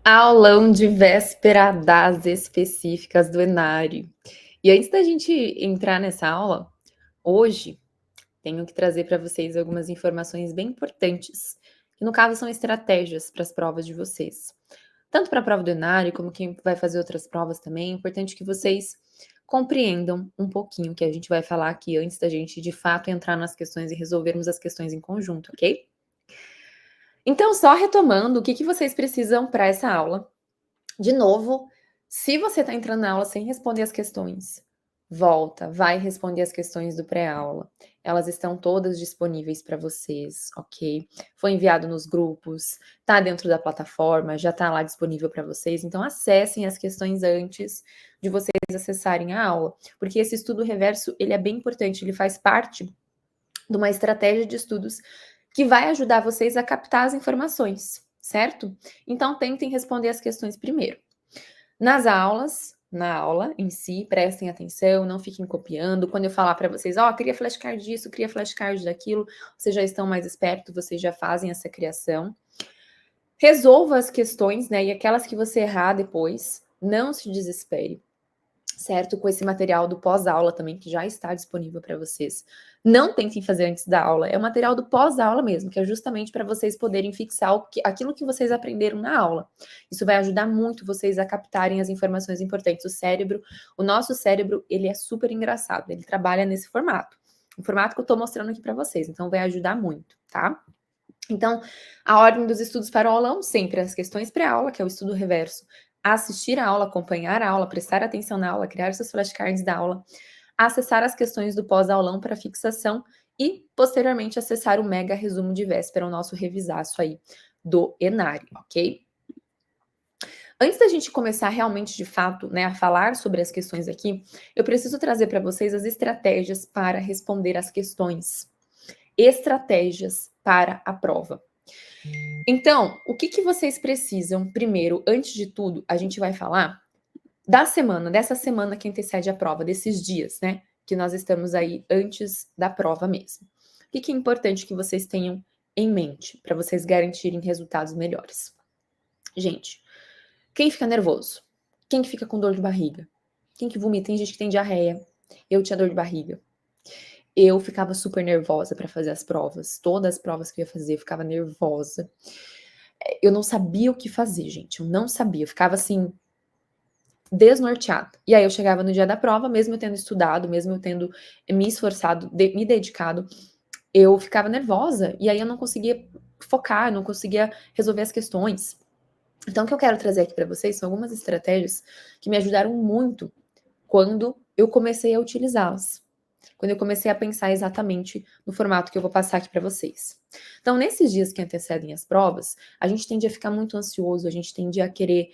Aulão de véspera das específicas do Enari. E antes da gente entrar nessa aula, hoje tenho que trazer para vocês algumas informações bem importantes, que no caso são estratégias para as provas de vocês. Tanto para a prova do Enari, como quem vai fazer outras provas também, é importante que vocês compreendam um pouquinho o que a gente vai falar aqui antes da gente de fato entrar nas questões e resolvermos as questões em conjunto, ok? Então, só retomando, o que vocês precisam para essa aula? De novo, se você está entrando na aula sem responder as questões, volta, vai responder as questões do pré-aula. Elas estão todas disponíveis para vocês, ok? Foi enviado nos grupos, tá dentro da plataforma, já tá lá disponível para vocês. Então, acessem as questões antes de vocês acessarem a aula, porque esse estudo reverso, ele é bem importante, ele faz parte de uma estratégia de estudos que vai ajudar vocês a captar as informações, certo? Então, tentem responder as questões primeiro. Nas aulas, na aula em si, prestem atenção, não fiquem copiando. Quando eu falar para vocês, queria flashcard disso, queria flashcard daquilo, vocês já estão mais espertos, vocês já fazem essa criação. Resolva as questões, né? E aquelas que você errar depois, não se desespere, certo? Com esse material do pós-aula também, que já está disponível para vocês. Não tentem fazer antes da aula, é o material do pós-aula mesmo, que é justamente para vocês poderem fixar aquilo que vocês aprenderam na aula. Isso vai ajudar muito vocês a captarem as informações importantes. O nosso cérebro, ele é super engraçado, ele trabalha nesse formato. O formato que eu estou mostrando aqui para vocês, então vai ajudar muito, tá? Então, a ordem dos estudos para o aulão, sempre as questões pré-aula, que é o estudo reverso, assistir a aula, acompanhar a aula, prestar atenção na aula, criar seus flashcards da aula, acessar as questões do pós-aulão para fixação e, posteriormente, acessar o mega resumo de véspera, o nosso revisaço aí do Enari, ok? Antes da gente começar realmente, de fato, né, a falar sobre as questões aqui, eu preciso trazer para vocês as estratégias para responder as questões. Estratégias para a prova. Então, o que vocês precisam primeiro, antes de tudo, a gente vai falar dessa semana que antecede a prova, desses dias, né? Que nós estamos aí antes da prova mesmo. O que é importante que vocês tenham em mente para vocês garantirem resultados melhores? Gente, quem fica nervoso? Quem que fica com dor de barriga? Quem que vomita? Tem gente que tem diarreia. Eu tinha dor de barriga. Eu ficava super nervosa para fazer as provas. Todas as provas que eu ia fazer, eu ficava nervosa. Eu não sabia o que fazer, gente. Eu não sabia. Eu ficava assim, desnorteada. E aí eu chegava no dia da prova, mesmo eu tendo estudado, mesmo eu tendo me esforçado, me dedicado, eu ficava nervosa. E aí eu não conseguia focar, eu não conseguia resolver as questões. Então, o que eu quero trazer aqui para vocês são algumas estratégias que me ajudaram muito quando eu comecei a utilizá-las. Quando eu comecei a pensar exatamente no formato que eu vou passar aqui para vocês. Então, nesses dias que antecedem as provas, a gente tende a ficar muito ansioso, a gente tende a querer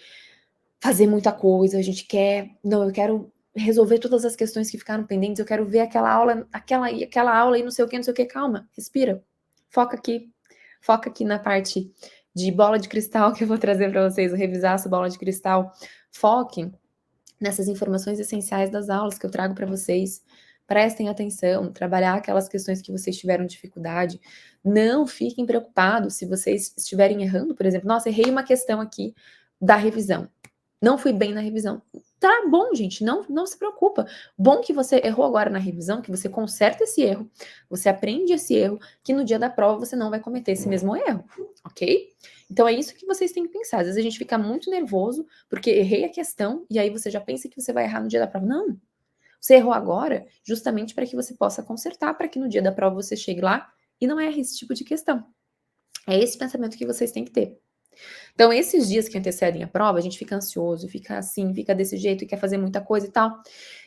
fazer muita coisa, a gente quer, não, eu quero resolver todas as questões que ficaram pendentes, eu quero ver aquela aula, aquela aula e não sei o que, não sei o que, calma, respira, foca aqui na parte de bola de cristal que eu vou trazer para vocês, revisar essa bola de cristal, foquem nessas informações essenciais das aulas que eu trago para vocês. Prestem atenção, trabalhar aquelas questões que vocês tiveram dificuldade. Não fiquem preocupados se vocês estiverem errando, por exemplo. Nossa, errei uma questão aqui da revisão. Não fui bem na revisão. Tá bom, gente, não se preocupa. Bom que você errou agora na revisão, que você conserta esse erro, você aprende esse erro, que no dia da prova você não vai cometer esse mesmo erro, ok? Então é isso que vocês têm que pensar. Às vezes a gente fica muito nervoso porque errei a questão e aí você já pensa que você vai errar no dia da prova. Não. Você errou agora justamente para que você possa consertar, para que no dia da prova você chegue lá e não erre esse tipo de questão. É esse pensamento que vocês têm que ter. Então, esses dias que antecedem a prova, a gente fica ansioso, fica assim, fica desse jeito, e quer fazer muita coisa e tal.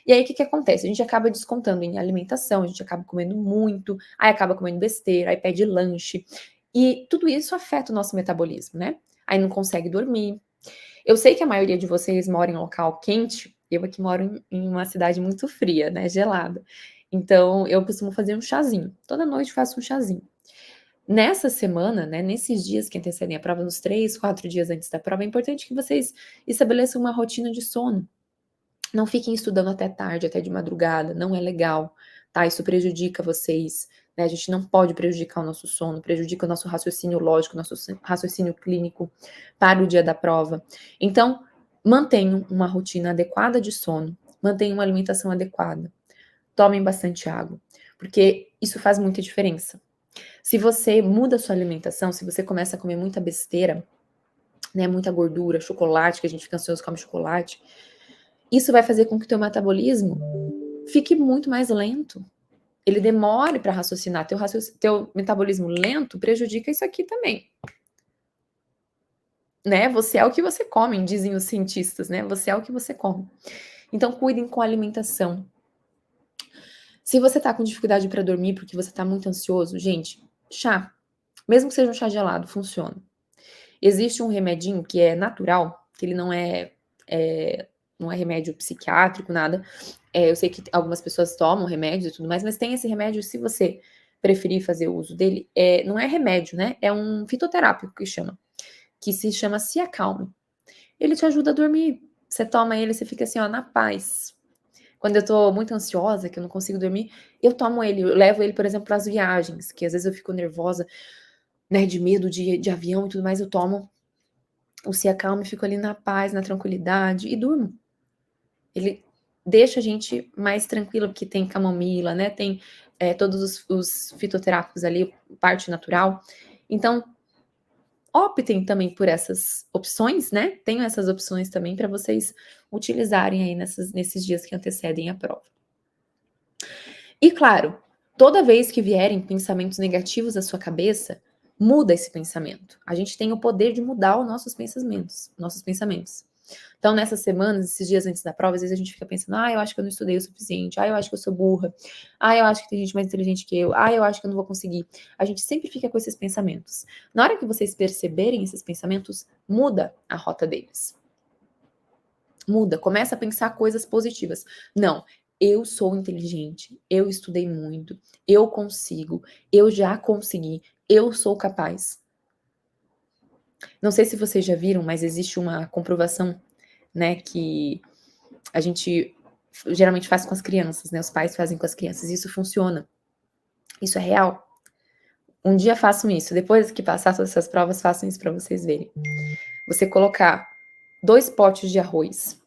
E aí, o que acontece? A gente acaba descontando em alimentação, a gente acaba comendo muito, aí acaba comendo besteira, aí pede lanche. E tudo isso afeta o nosso metabolismo, né? Aí não consegue dormir. Eu sei que a maioria de vocês mora em um local quente, eu aqui moro em uma cidade muito fria, né, gelada. Então, eu costumo fazer um chazinho. Toda noite faço um chazinho. Nessa semana, né, nesses dias que antecedem a prova, nos 3, 4 dias antes da prova, é importante que vocês estabeleçam uma rotina de sono. Não fiquem estudando até tarde, até de madrugada, não é legal, tá? Isso prejudica vocês, né? A gente não pode prejudicar o nosso sono, prejudica o nosso raciocínio lógico, nosso raciocínio clínico para o dia da prova. Então, mantenham uma rotina adequada de sono, mantenham uma alimentação adequada, tomem bastante água, porque isso faz muita diferença. Se você muda a sua alimentação, se você começa a comer muita besteira, né, muita gordura, chocolate, que a gente fica ansioso come chocolate, isso vai fazer com que o teu metabolismo fique muito mais lento. Ele demore para raciocinar. Teu metabolismo lento prejudica isso aqui também. Né? Você é o que você come, dizem os cientistas, né? Você é o que você come. Então, cuidem com a alimentação. Se você tá com dificuldade para dormir porque você tá muito ansioso, gente, chá, mesmo que seja um chá gelado, funciona. Existe um remedinho que é natural, que ele não é remédio psiquiátrico, nada. Eu sei que algumas pessoas tomam remédios e tudo mais, mas tem esse remédio, se você preferir fazer o uso dele, não é remédio, né? É um fitoterápico que se chama Ciacalme. Ele te ajuda a dormir. Você toma ele, você fica assim, ó, na paz. Quando eu tô muito ansiosa, que eu não consigo dormir, eu tomo ele, eu levo ele, por exemplo, para as viagens, que às vezes eu fico nervosa, né, de medo de avião e tudo mais, eu tomo o Ciacalme, fico ali na paz, na tranquilidade e durmo. Ele deixa a gente mais tranquila, porque tem camomila, né, tem todos os fitoterápicos ali, parte natural. Então, optem também por essas opções, né? Tenham essas opções também para vocês utilizarem aí nesses dias que antecedem a prova. E claro, toda vez que vierem pensamentos negativos à sua cabeça, muda esse pensamento. A gente tem o poder de mudar os nossos pensamentos. Então, nessas semanas, esses dias antes da prova, às vezes a gente fica pensando, eu acho que eu não estudei o suficiente, eu acho que eu sou burra, eu acho que tem gente mais inteligente que eu acho que eu não vou conseguir. A gente sempre fica com esses pensamentos. Na hora que vocês perceberem esses pensamentos, muda a rota deles. Muda, começa a pensar coisas positivas. Não, eu sou inteligente, eu estudei muito, eu consigo, eu já consegui, eu sou capaz. Não sei se vocês já viram, mas existe uma comprovação, né, que a gente geralmente faz com as crianças, né, os pais fazem com as crianças, e isso funciona. Isso é real. Um dia façam isso, depois que passar todas essas provas, façam isso para vocês verem. Você colocar 2 potes de arroz,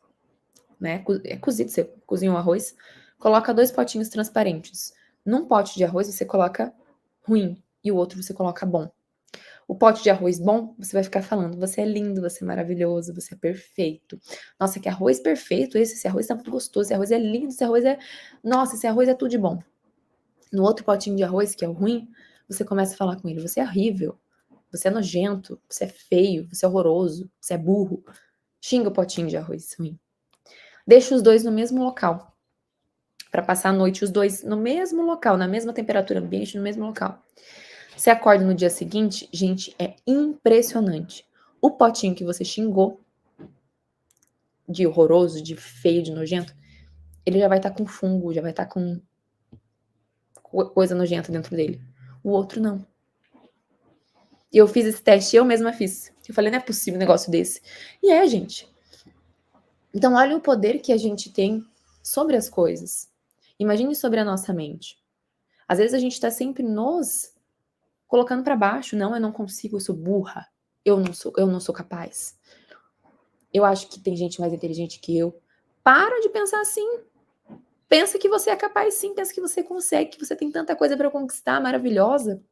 né, cozido, você cozinha o arroz, coloca 2 potinhos transparentes. Num pote de arroz você coloca ruim e o outro você coloca bom. O pote de arroz bom, você vai ficar falando, você é lindo, você é maravilhoso, você é perfeito. Nossa, que arroz perfeito esse arroz tá muito gostoso, esse arroz é lindo, nossa, esse arroz é tudo de bom. No outro potinho de arroz, que é o ruim, você começa a falar com ele, você é horrível, você é nojento, você é feio, você é horroroso, você é burro. Xinga o potinho de arroz ruim. Deixa os dois no mesmo local, para passar a noite os dois no mesmo local, na mesma temperatura ambiente, no mesmo local. Você acorda no dia seguinte, gente, é impressionante. O potinho que você xingou, de horroroso, de feio, de nojento, ele já vai estar com fungo, já vai estar com coisa nojenta dentro dele. O outro não. E eu fiz esse teste, eu mesma fiz. Eu falei, não é possível um negócio desse. E gente. Então, olha o poder que a gente tem sobre as coisas. Imagine sobre a nossa mente. Às vezes a gente está sempre nos colocando para baixo. Não, eu não consigo, eu sou burra. Eu não sou capaz. Eu acho que tem gente mais inteligente que eu. Para de pensar assim. Pensa que você é capaz sim, pensa que você consegue, que você tem tanta coisa para conquistar, maravilhosa.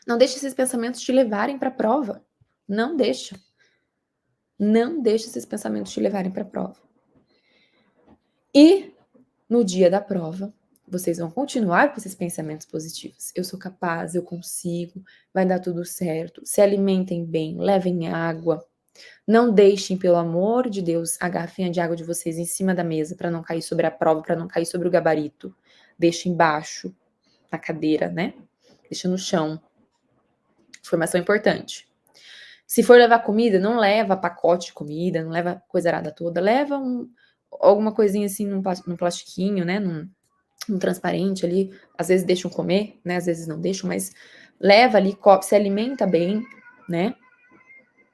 Não deixe esses pensamentos te levarem para a prova. Não deixa. Não deixe esses pensamentos te levarem para a prova. E no dia da prova, vocês vão continuar com esses pensamentos positivos. Eu sou capaz, eu consigo, vai dar tudo certo. Se alimentem bem, levem água. Não deixem, pelo amor de Deus, a garrafinha de água de vocês em cima da mesa para não cair sobre a prova, para não cair sobre o gabarito. Deixa embaixo, na cadeira, né? Deixa no chão. Informação importante. Se for levar comida, não leva pacote de comida, não leva coisa arada toda. Leva alguma coisinha assim num plastiquinho, né? Num transparente ali. Às vezes deixam comer, né? Às vezes não deixam, mas leva ali, se alimenta bem, né?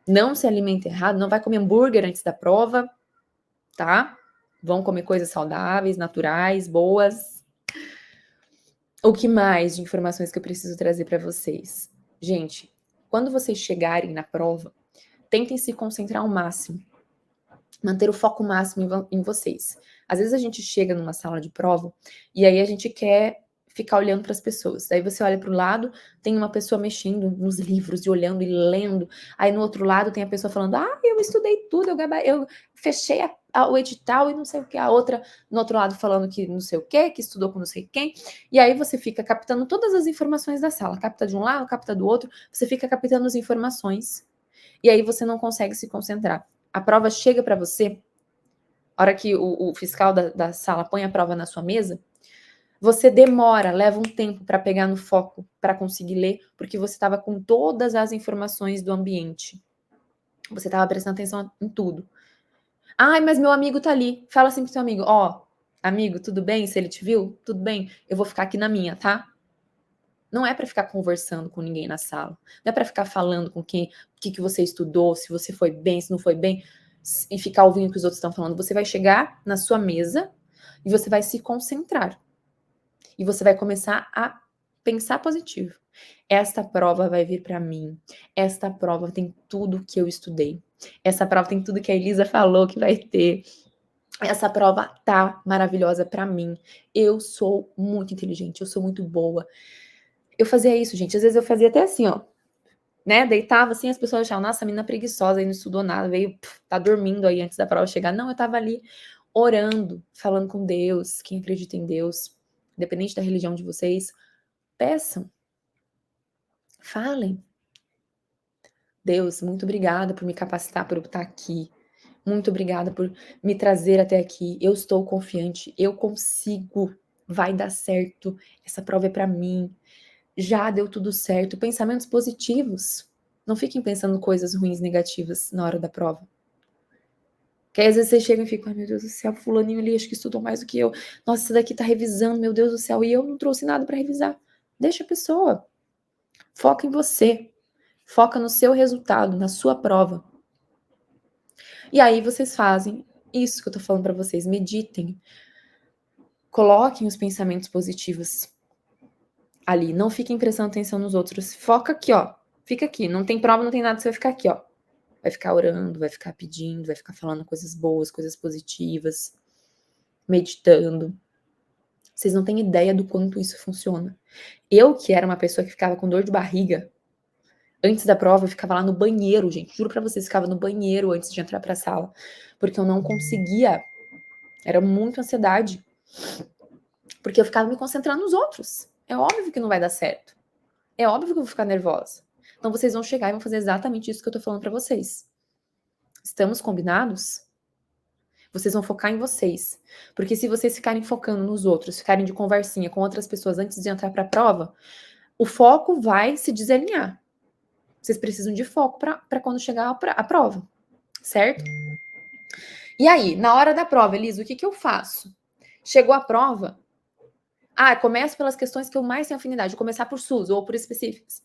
Não se alimenta errado, não vai comer hambúrguer antes da prova, tá? Vão comer coisas saudáveis, naturais, boas. O que mais de informações que eu preciso trazer para vocês? Gente, quando vocês chegarem na prova, tentem se concentrar ao máximo, manter o foco máximo em vocês. Às vezes a gente chega numa sala de prova e aí a gente quer ficar olhando para as pessoas. Daí você olha para o lado, tem uma pessoa mexendo nos livros e olhando e lendo. Aí no outro lado tem a pessoa falando: "Ah, eu estudei tudo, eu fechei o edital e não sei o que". A outra no outro lado falando que não sei o que estudou com não sei quem. E aí você fica captando todas as informações da sala, capta de um lado, capta do outro, você fica captando as informações. E aí você não consegue se concentrar. A prova chega para você, a hora que o fiscal da sala põe a prova na sua mesa, você demora, leva um tempo para pegar no foco, para conseguir ler, porque você estava com todas as informações do ambiente. Você estava prestando atenção em tudo. Ai, mas meu amigo tá ali. Fala assim pro seu amigo: ó, amigo, tudo bem? Se ele te viu, tudo bem? Eu vou ficar aqui na minha, tá? Não é para ficar conversando com ninguém na sala. Não é para ficar falando com quem, o que você estudou, se você foi bem, se não foi bem, e ficar ouvindo o que os outros estão falando. Você vai chegar na sua mesa e você vai se concentrar. E você vai começar a pensar positivo. Esta prova vai vir para mim. Esta prova tem tudo que eu estudei. Essa prova tem tudo que a Elisa falou que vai ter. Essa prova tá maravilhosa para mim. Eu sou muito inteligente, eu sou muito boa. Eu fazia isso, gente. Às vezes eu fazia até assim, ó, né? Deitava assim, as pessoas achavam, nossa, a menina preguiçosa, aí não estudou nada, veio, tá dormindo aí antes da prova chegar. Não, eu tava ali orando, falando com Deus, quem acredita em Deus, independente da religião de vocês, peçam, falem. Deus, muito obrigada por me capacitar por eu estar aqui. Muito obrigada por me trazer até aqui. Eu estou confiante, eu consigo, vai dar certo. Essa prova é para mim. Já deu tudo certo. Pensamentos positivos. Não fiquem pensando coisas ruins, negativas na hora da prova. Porque aí, às vezes vocês chegam e ficam, ai meu Deus do céu, fulaninho ali acho que estudou mais do que eu. Nossa, esse daqui tá revisando, meu Deus do céu, e eu não trouxe nada para revisar. Deixa a pessoa. Foca em você. Foca no seu resultado, na sua prova. E aí vocês fazem isso que eu tô falando para vocês, meditem. Coloquem os pensamentos positivos ali, não fiquem prestando atenção nos outros. Foca aqui, ó. Fica aqui, não tem prova, não tem nada, você vai ficar aqui, ó. Vai ficar orando, vai ficar pedindo, vai ficar falando coisas boas, coisas positivas, meditando. Vocês não têm ideia do quanto isso funciona. Eu, que era uma pessoa que ficava com dor de barriga, antes da prova, eu ficava lá no banheiro, gente. Juro pra vocês, ficava no banheiro antes de entrar pra sala. Porque eu não conseguia. Era muita ansiedade. Porque eu ficava me concentrando nos outros. É óbvio que não vai dar certo. É óbvio que eu vou ficar nervosa. Então vocês vão chegar e vão fazer exatamente isso que eu tô falando pra vocês. Estamos combinados? Vocês vão focar em vocês. Porque se vocês ficarem focando nos outros, ficarem de conversinha com outras pessoas antes de entrar pra prova, o foco vai se desalinhar. Vocês precisam de foco para quando chegar a prova, certo? E aí, na hora da prova, Elisa, o que eu faço? Chegou a prova, começo pelas questões que eu mais tenho afinidade, vou começar por SUS ou por específicas.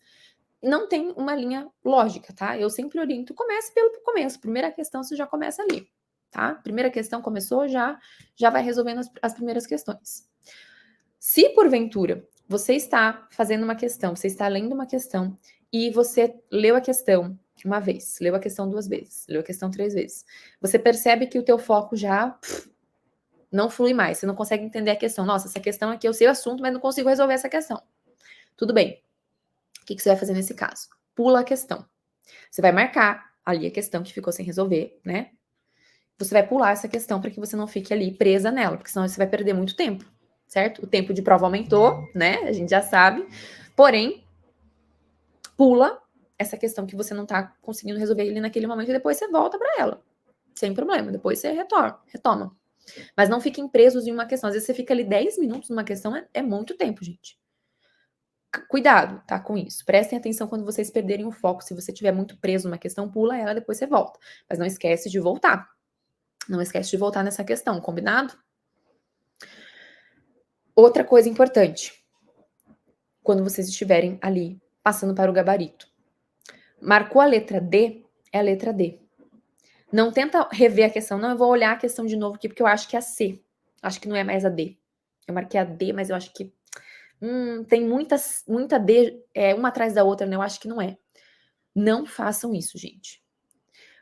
Não tem uma linha lógica, tá? Eu sempre oriento, comece pelo começo. Primeira questão, você já começa ali, tá? Primeira questão começou, já vai resolvendo as primeiras questões. Se porventura você está fazendo uma questão, você está lendo uma questão e você leu a questão uma vez, leu a questão 2 vezes, leu a questão 3 vezes, você percebe que o teu foco já não flui mais, você não consegue entender a questão. Nossa, essa questão aqui eu sei o assunto, mas não consigo resolver essa questão. Tudo bem. O que você vai fazer nesse caso? Pula a questão. Você vai marcar ali a questão que ficou sem resolver, né? Você vai pular essa questão para que você não fique ali presa nela, porque senão você vai perder muito tempo, certo? O tempo de prova aumentou, né? A gente já sabe. Porém, pula essa questão que você não tá conseguindo resolver ali naquele momento e depois você volta para ela. Sem problema. Depois você retoma. Mas não fiquem presos em uma questão. Às vezes você fica ali 10 minutos numa questão, é muito tempo, gente. Cuidado, tá, com isso. Prestem atenção quando vocês perderem o foco. Se você estiver muito preso numa questão, pula ela, depois você volta. Mas não esquece de voltar. Não esquece de voltar nessa questão, combinado? Outra coisa importante, quando vocês estiverem ali passando para o gabarito. Marcou a letra D, é a letra D. Não tenta rever a questão, não, eu vou olhar a questão de novo aqui, porque eu acho que é a C. Acho que não é mais a D. Eu marquei a D, mas eu acho que Tem muita uma atrás da outra, né? Eu acho que não é. Não façam isso, gente.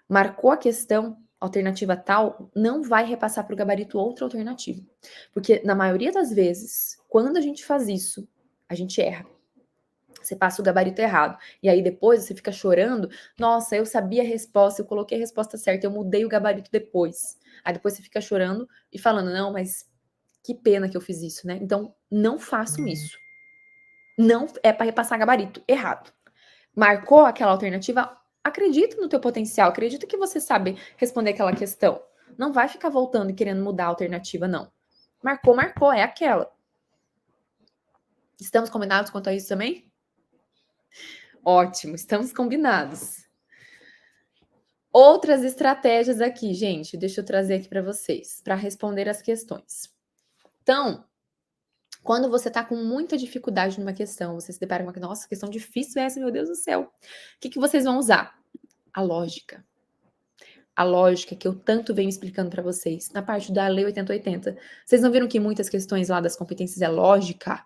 Marcou a questão, alternativa tal, não vai repassar para o gabarito outra alternativa. Porque, na maioria das vezes, quando a gente faz isso, a gente erra. Você passa o gabarito errado. E aí depois você fica chorando. Nossa, eu sabia a resposta, eu coloquei a resposta certa, eu mudei o gabarito depois. Aí depois você fica chorando e falando, não, mas que pena que eu fiz isso, né? Então, não façam isso. Não é para repassar gabarito errado. Marcou aquela alternativa, acredita no teu potencial, acredita que você sabe responder aquela questão. Não vai ficar voltando e querendo mudar a alternativa, não. Marcou, é aquela. Estamos combinados quanto a isso também? Ótimo, estamos combinados. Outras estratégias aqui, gente, deixa eu trazer aqui para vocês, para responder as questões. Então, quando você está com muita dificuldade numa questão, você se depara com uma, nossa, questão difícil essa, meu Deus do céu. O que vocês vão usar? A lógica. A lógica que eu tanto venho explicando para vocês, na parte da Lei 8080. Vocês não viram que muitas questões lá das competências é lógica?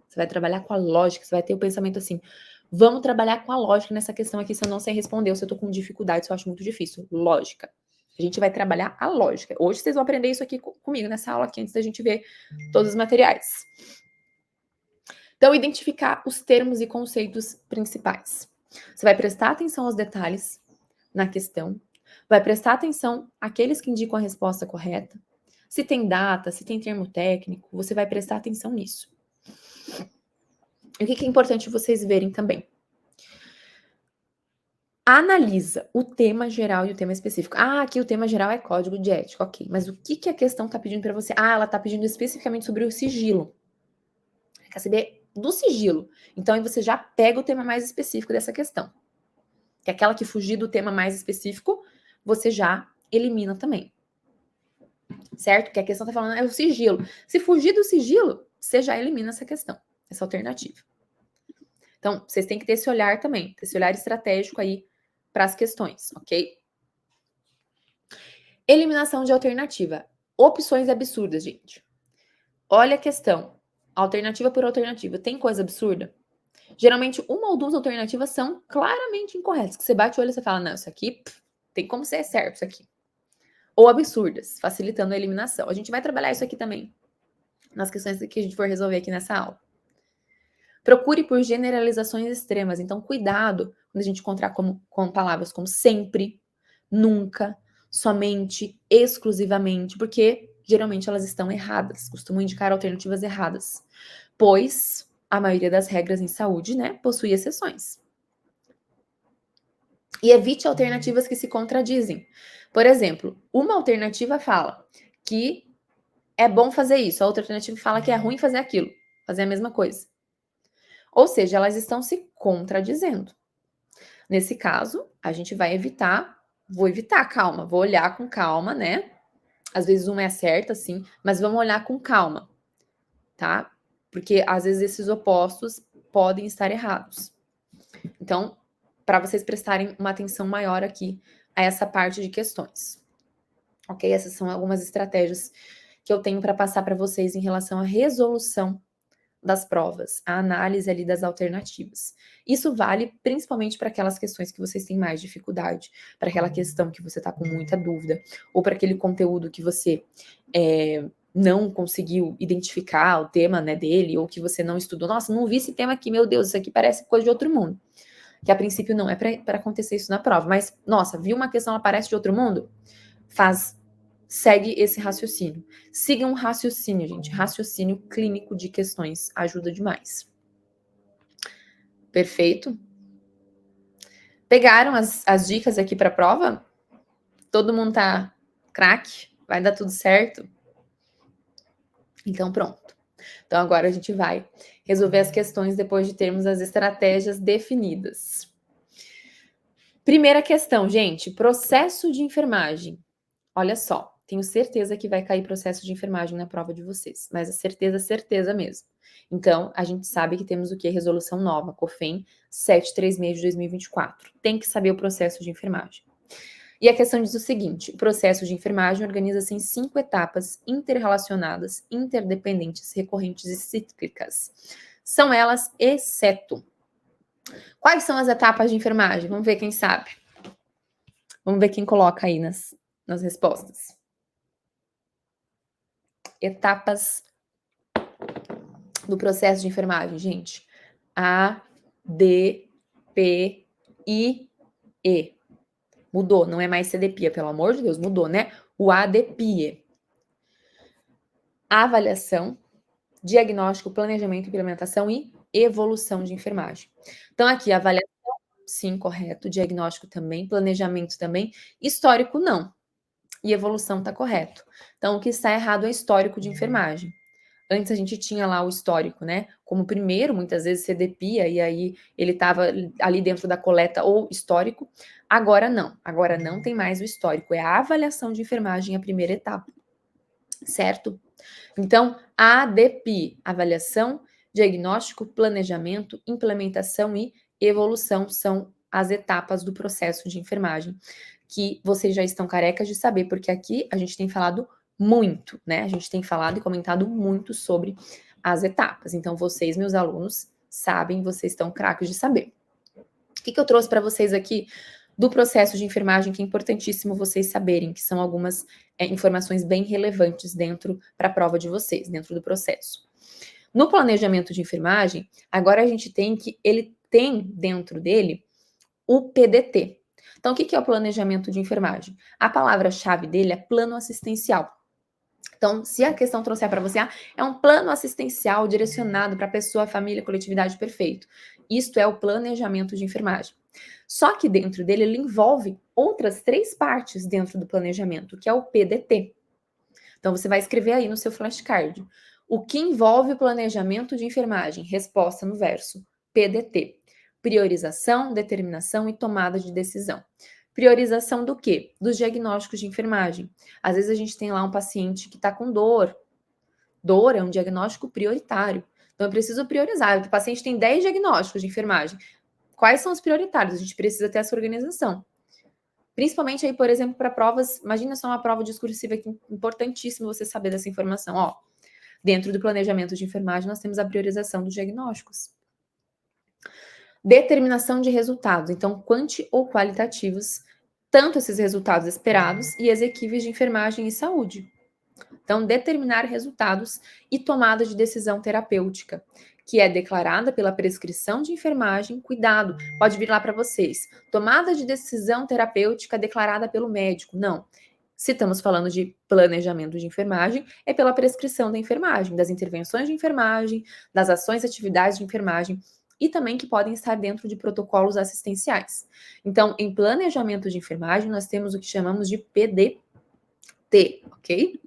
Você vai trabalhar com a lógica, você vai ter o pensamento assim, vamos trabalhar com a lógica nessa questão aqui, se eu não sei responder, ou se eu tô com dificuldade, se eu acho muito difícil. Lógica. A gente vai trabalhar a lógica. Hoje vocês vão aprender isso aqui comigo, nessa aula aqui, antes da gente ver todos os materiais. Então, identificar os termos e conceitos principais. Você vai prestar atenção aos detalhes na questão, vai prestar atenção àqueles que indicam a resposta correta. Se tem data, se tem termo técnico, você vai prestar atenção nisso. E o que é importante vocês verem também? Analisa o tema geral e o tema específico. Ah, aqui o tema geral é código de ética, ok. Mas o que a questão está pedindo para você? Ah, ela está pedindo especificamente sobre o sigilo. Quer saber do sigilo. Então, aí você já pega o tema mais específico dessa questão. Que é aquela que fugir do tema mais específico, você já elimina também. Certo? Porque a questão está falando é o sigilo. Se fugir do sigilo, você já elimina essa questão, essa alternativa. Então, vocês têm que ter esse olhar também, esse olhar estratégico aí para as questões, ok? Eliminação de alternativa. Opções absurdas, gente. Olha a questão. Alternativa por alternativa. Tem coisa absurda? Geralmente, uma ou duas alternativas são claramente incorretas. Que você bate o olho e você fala, não, isso aqui tem como ser certo, isso aqui. Ou absurdas, facilitando a eliminação. A gente vai trabalhar isso aqui também, nas questões que a gente for resolver aqui nessa aula. Procure por generalizações extremas. Então, cuidado quando a gente encontrar com palavras como sempre, nunca, somente, exclusivamente, porque geralmente elas estão erradas, costumam indicar alternativas erradas, pois a maioria das regras em saúde, né, possui exceções. E evite alternativas que se contradizem. Por exemplo, uma alternativa fala que é bom fazer isso, a outra alternativa fala que é ruim fazer aquilo, fazer a mesma coisa. Ou seja, elas estão se contradizendo. Nesse caso, a gente vai vou evitar, calma, vou olhar com calma, né? Às vezes uma é certa, sim, mas vamos olhar com calma, tá? Porque às vezes esses opostos podem estar errados. Então, para vocês prestarem uma atenção maior aqui a essa parte de questões. Ok? Essas são algumas estratégias que eu tenho para passar para vocês em relação à resolução das provas, a análise ali das alternativas. Isso vale principalmente para aquelas questões que vocês têm mais dificuldade, para aquela questão que você está com muita dúvida, ou para aquele conteúdo que você não conseguiu identificar o tema, né, dele, ou que você não estudou. Nossa, não vi esse tema aqui, meu Deus, isso aqui parece coisa de outro mundo. Que a princípio não é para acontecer isso na prova, mas, nossa, viu uma questão, ela parece de outro mundo? Segue esse raciocínio. Siga um raciocínio, gente. Raciocínio clínico de questões ajuda demais. Perfeito? Pegaram as dicas aqui para a prova? Todo mundo tá craque? Vai dar tudo certo? Então, pronto. Então, agora a gente vai resolver as questões depois de termos as estratégias definidas. Primeira questão, gente. Processo de enfermagem. Olha só. Tenho certeza que vai cair processo de enfermagem na prova de vocês, mas a certeza mesmo. Então, a gente sabe que temos o que? Resolução nova, COFEN 736 de 2024. Tem que saber o processo de enfermagem. E a questão diz o seguinte: o processo de enfermagem organiza-se em 5 etapas interrelacionadas, interdependentes, recorrentes e cíclicas. São elas, exceto. Quais são as etapas de enfermagem? Vamos ver quem sabe. Vamos ver quem coloca aí nas respostas. Etapas do processo de enfermagem, gente. A, D, P, I, E. Mudou, não é mais CDPIA, pelo amor de Deus, mudou, né? O ADPIE. Avaliação, diagnóstico, planejamento, implementação e evolução de enfermagem. Então, aqui, avaliação, sim, correto. Diagnóstico também, planejamento também. Histórico, não. E evolução tá correto. Então, o que está errado é histórico de enfermagem. Antes a gente tinha lá o histórico, né? Como primeiro, muitas vezes CDPIA, e aí ele estava ali dentro da coleta ou histórico. Agora não tem mais o histórico, é a avaliação de enfermagem a primeira etapa, certo? Então, a ADPI, avaliação, diagnóstico, planejamento, implementação e evolução são as etapas do processo de enfermagem, que vocês já estão carecas de saber, porque aqui a gente tem falado muito, né? A gente tem falado e comentado muito sobre as etapas. Então, vocês, meus alunos, sabem, vocês estão craques de saber. O que eu trouxe para vocês aqui do processo de enfermagem, que é importantíssimo vocês saberem, que são algumas informações bem relevantes dentro para a prova de vocês, dentro do processo. No planejamento de enfermagem, agora a gente tem que ele tem dentro dele o PDT. Então, o que é o planejamento de enfermagem? A palavra-chave dele é plano assistencial. Então, se a questão trouxer para você, é um plano assistencial direcionado para a pessoa, família, coletividade, perfeito. Isto é o planejamento de enfermagem. Só que dentro dele, ele envolve outras 3 partes dentro do planejamento, que é o PDT. Então, você vai escrever aí no seu flashcard. O que envolve o planejamento de enfermagem? Resposta no verso. PDT. Priorização, determinação e tomada de decisão. Priorização do quê? Dos diagnósticos de enfermagem. Às vezes a gente tem lá um paciente que está com dor. Dor é um diagnóstico prioritário. Então, eu preciso priorizar. O paciente tem 10 diagnósticos de enfermagem. Quais são os prioritários? A gente precisa ter essa organização. Principalmente aí, por exemplo, para provas, imagina só uma prova discursiva que é importantíssimo você saber dessa informação. Ó, dentro do planejamento de enfermagem, nós temos a priorização dos diagnósticos. Determinação de resultados, então, quanti ou qualitativos, tanto esses resultados esperados e exequíveis de enfermagem e saúde. Então, determinar resultados e tomada de decisão terapêutica, que é declarada pela prescrição de enfermagem. Cuidado, pode vir lá para vocês. Tomada de decisão terapêutica declarada pelo médico. Não. Se estamos falando de planejamento de enfermagem, é pela prescrição da enfermagem, das intervenções de enfermagem, das ações e atividades de enfermagem, e também que podem estar dentro de protocolos assistenciais. Então, em planejamento de enfermagem, nós temos o que chamamos de PDT, ok?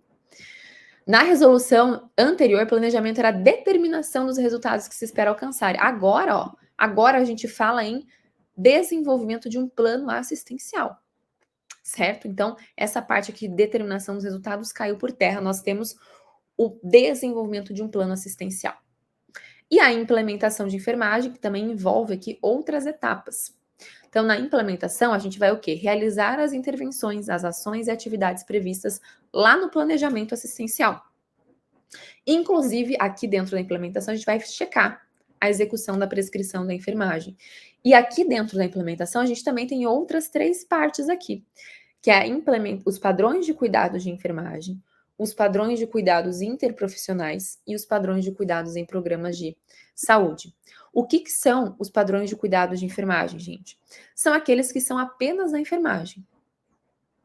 Na resolução anterior, planejamento era a determinação dos resultados que se espera alcançar. Agora a gente fala em desenvolvimento de um plano assistencial, certo? Então, essa parte aqui, determinação dos resultados, caiu por terra. Nós temos o desenvolvimento de um plano assistencial. E a implementação de enfermagem, que também envolve aqui outras etapas. Então, na implementação, a gente vai o quê? Realizar as intervenções, as ações e atividades previstas lá no planejamento assistencial. Inclusive, aqui dentro da implementação, a gente vai checar a execução da prescrição da enfermagem. E aqui dentro da implementação, a gente também tem outras 3 partes aqui, que é os padrões de cuidados de enfermagem, os padrões de cuidados interprofissionais e os padrões de cuidados em programas de saúde. O que são os padrões de cuidados de enfermagem, gente? São aqueles que são apenas na enfermagem,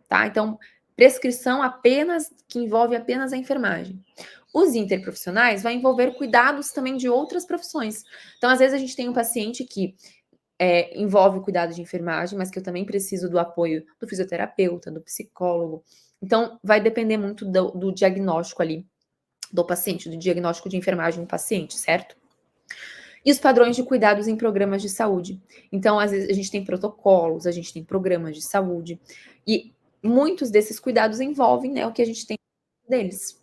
tá? Então, prescrição apenas, que envolve apenas a enfermagem. Os interprofissionais vai envolver cuidados também de outras profissões. Então, às vezes a gente tem um paciente que envolve cuidado de enfermagem, mas que eu também preciso do apoio do fisioterapeuta, do psicólogo. Então, vai depender muito do diagnóstico ali do paciente, do diagnóstico de enfermagem do paciente, certo? E os padrões de cuidados em programas de saúde. Então, às vezes, a gente tem protocolos, a gente tem programas de saúde, e muitos desses cuidados envolvem, né, o que a gente tem deles.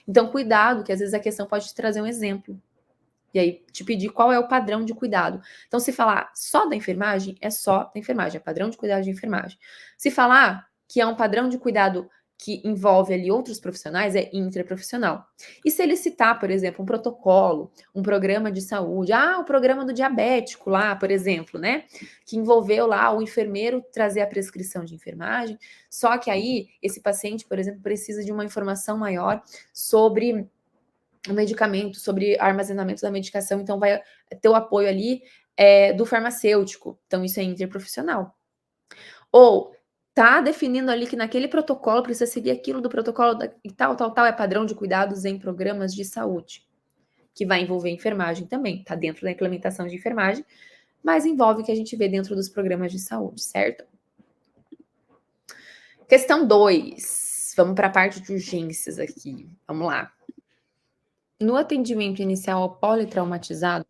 Então, cuidado, que às vezes a questão pode te trazer um exemplo. E aí, te pedir qual é o padrão de cuidado. Então, se falar só da enfermagem, é só da enfermagem, é padrão de cuidado de enfermagem. Se falar que é um padrão de cuidado que envolve ali outros profissionais, é interprofissional. E se ele citar, por exemplo, um protocolo, um programa de saúde, o programa do diabético lá, por exemplo, né? Que envolveu lá o enfermeiro trazer a prescrição de enfermagem, só que aí esse paciente, por exemplo, precisa de uma informação maior sobre o medicamento, sobre armazenamento da medicação, então vai ter o apoio ali do farmacêutico, então isso é interprofissional. Ou tá definindo ali que naquele protocolo precisa seguir aquilo do protocolo e tal, é padrão de cuidados em programas de saúde, que vai envolver enfermagem também, tá dentro da implementação de enfermagem, mas envolve o que a gente vê dentro dos programas de saúde, certo? Questão 2, vamos para a parte de urgências aqui, vamos lá. No atendimento inicial ao politraumatizado,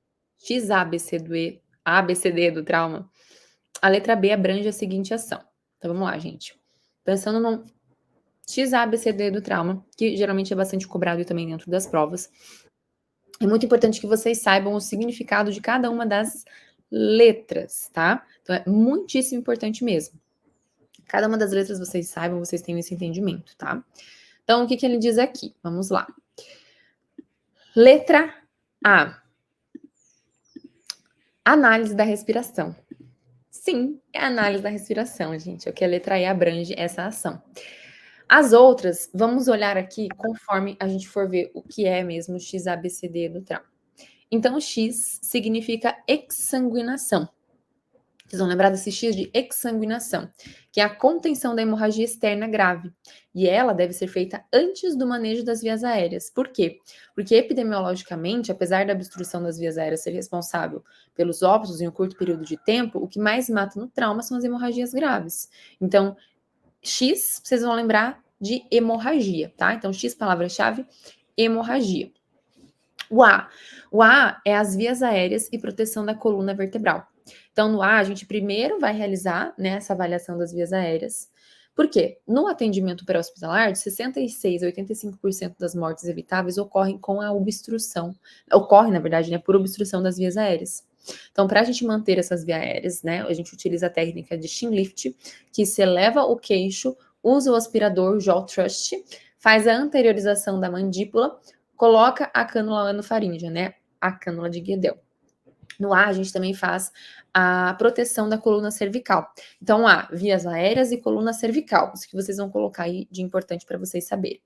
ABCD do trauma, a letra B abrange a seguinte ação. Então vamos lá, gente. Pensando no XABCD do trauma, que geralmente é bastante cobrado também dentro das provas, é muito importante que vocês saibam o significado de cada uma das letras, tá? Então é muitíssimo importante mesmo. Cada uma das letras vocês saibam, vocês tenham esse entendimento, tá? Então, o que ele diz aqui? Vamos lá. Letra A. Análise da respiração. Sim, é a análise da respiração, gente. É o que a letra E abrange essa ação. As outras, vamos olhar aqui conforme a gente for ver o que é mesmo o XABCD do trauma. Então, o X significa exsanguinação. Vocês vão lembrar desse X de exsanguinação, que é a contenção da hemorragia externa grave. E ela deve ser feita antes do manejo das vias aéreas. Por quê? Porque epidemiologicamente, apesar da obstrução das vias aéreas ser responsável pelos óbitos em um curto período de tempo, o que mais mata no trauma são as hemorragias graves. Então, X, vocês vão lembrar de hemorragia, tá? Então, X, palavra-chave, hemorragia. O A é as vias aéreas e proteção da coluna vertebral. Então, no A, a gente primeiro vai realizar, né, essa avaliação das vias aéreas. Por quê? No atendimento pré-hospitalar, de 66% a 85% das mortes evitáveis ocorrem com a obstrução. Ocorre, na verdade, né, por obstrução das vias aéreas. Então, para a gente manter essas vias aéreas, né, a gente utiliza a técnica de chin lift, que se eleva o queixo, usa o aspirador, o jaw thrust, faz a anteriorização da mandíbula, coloca a cânula orofaríngea, né, a cânula de Guedel. No A, a gente também faz a proteção da coluna cervical. Então, A, vias aéreas e coluna cervical. Isso que vocês vão colocar aí de importante para vocês saberem.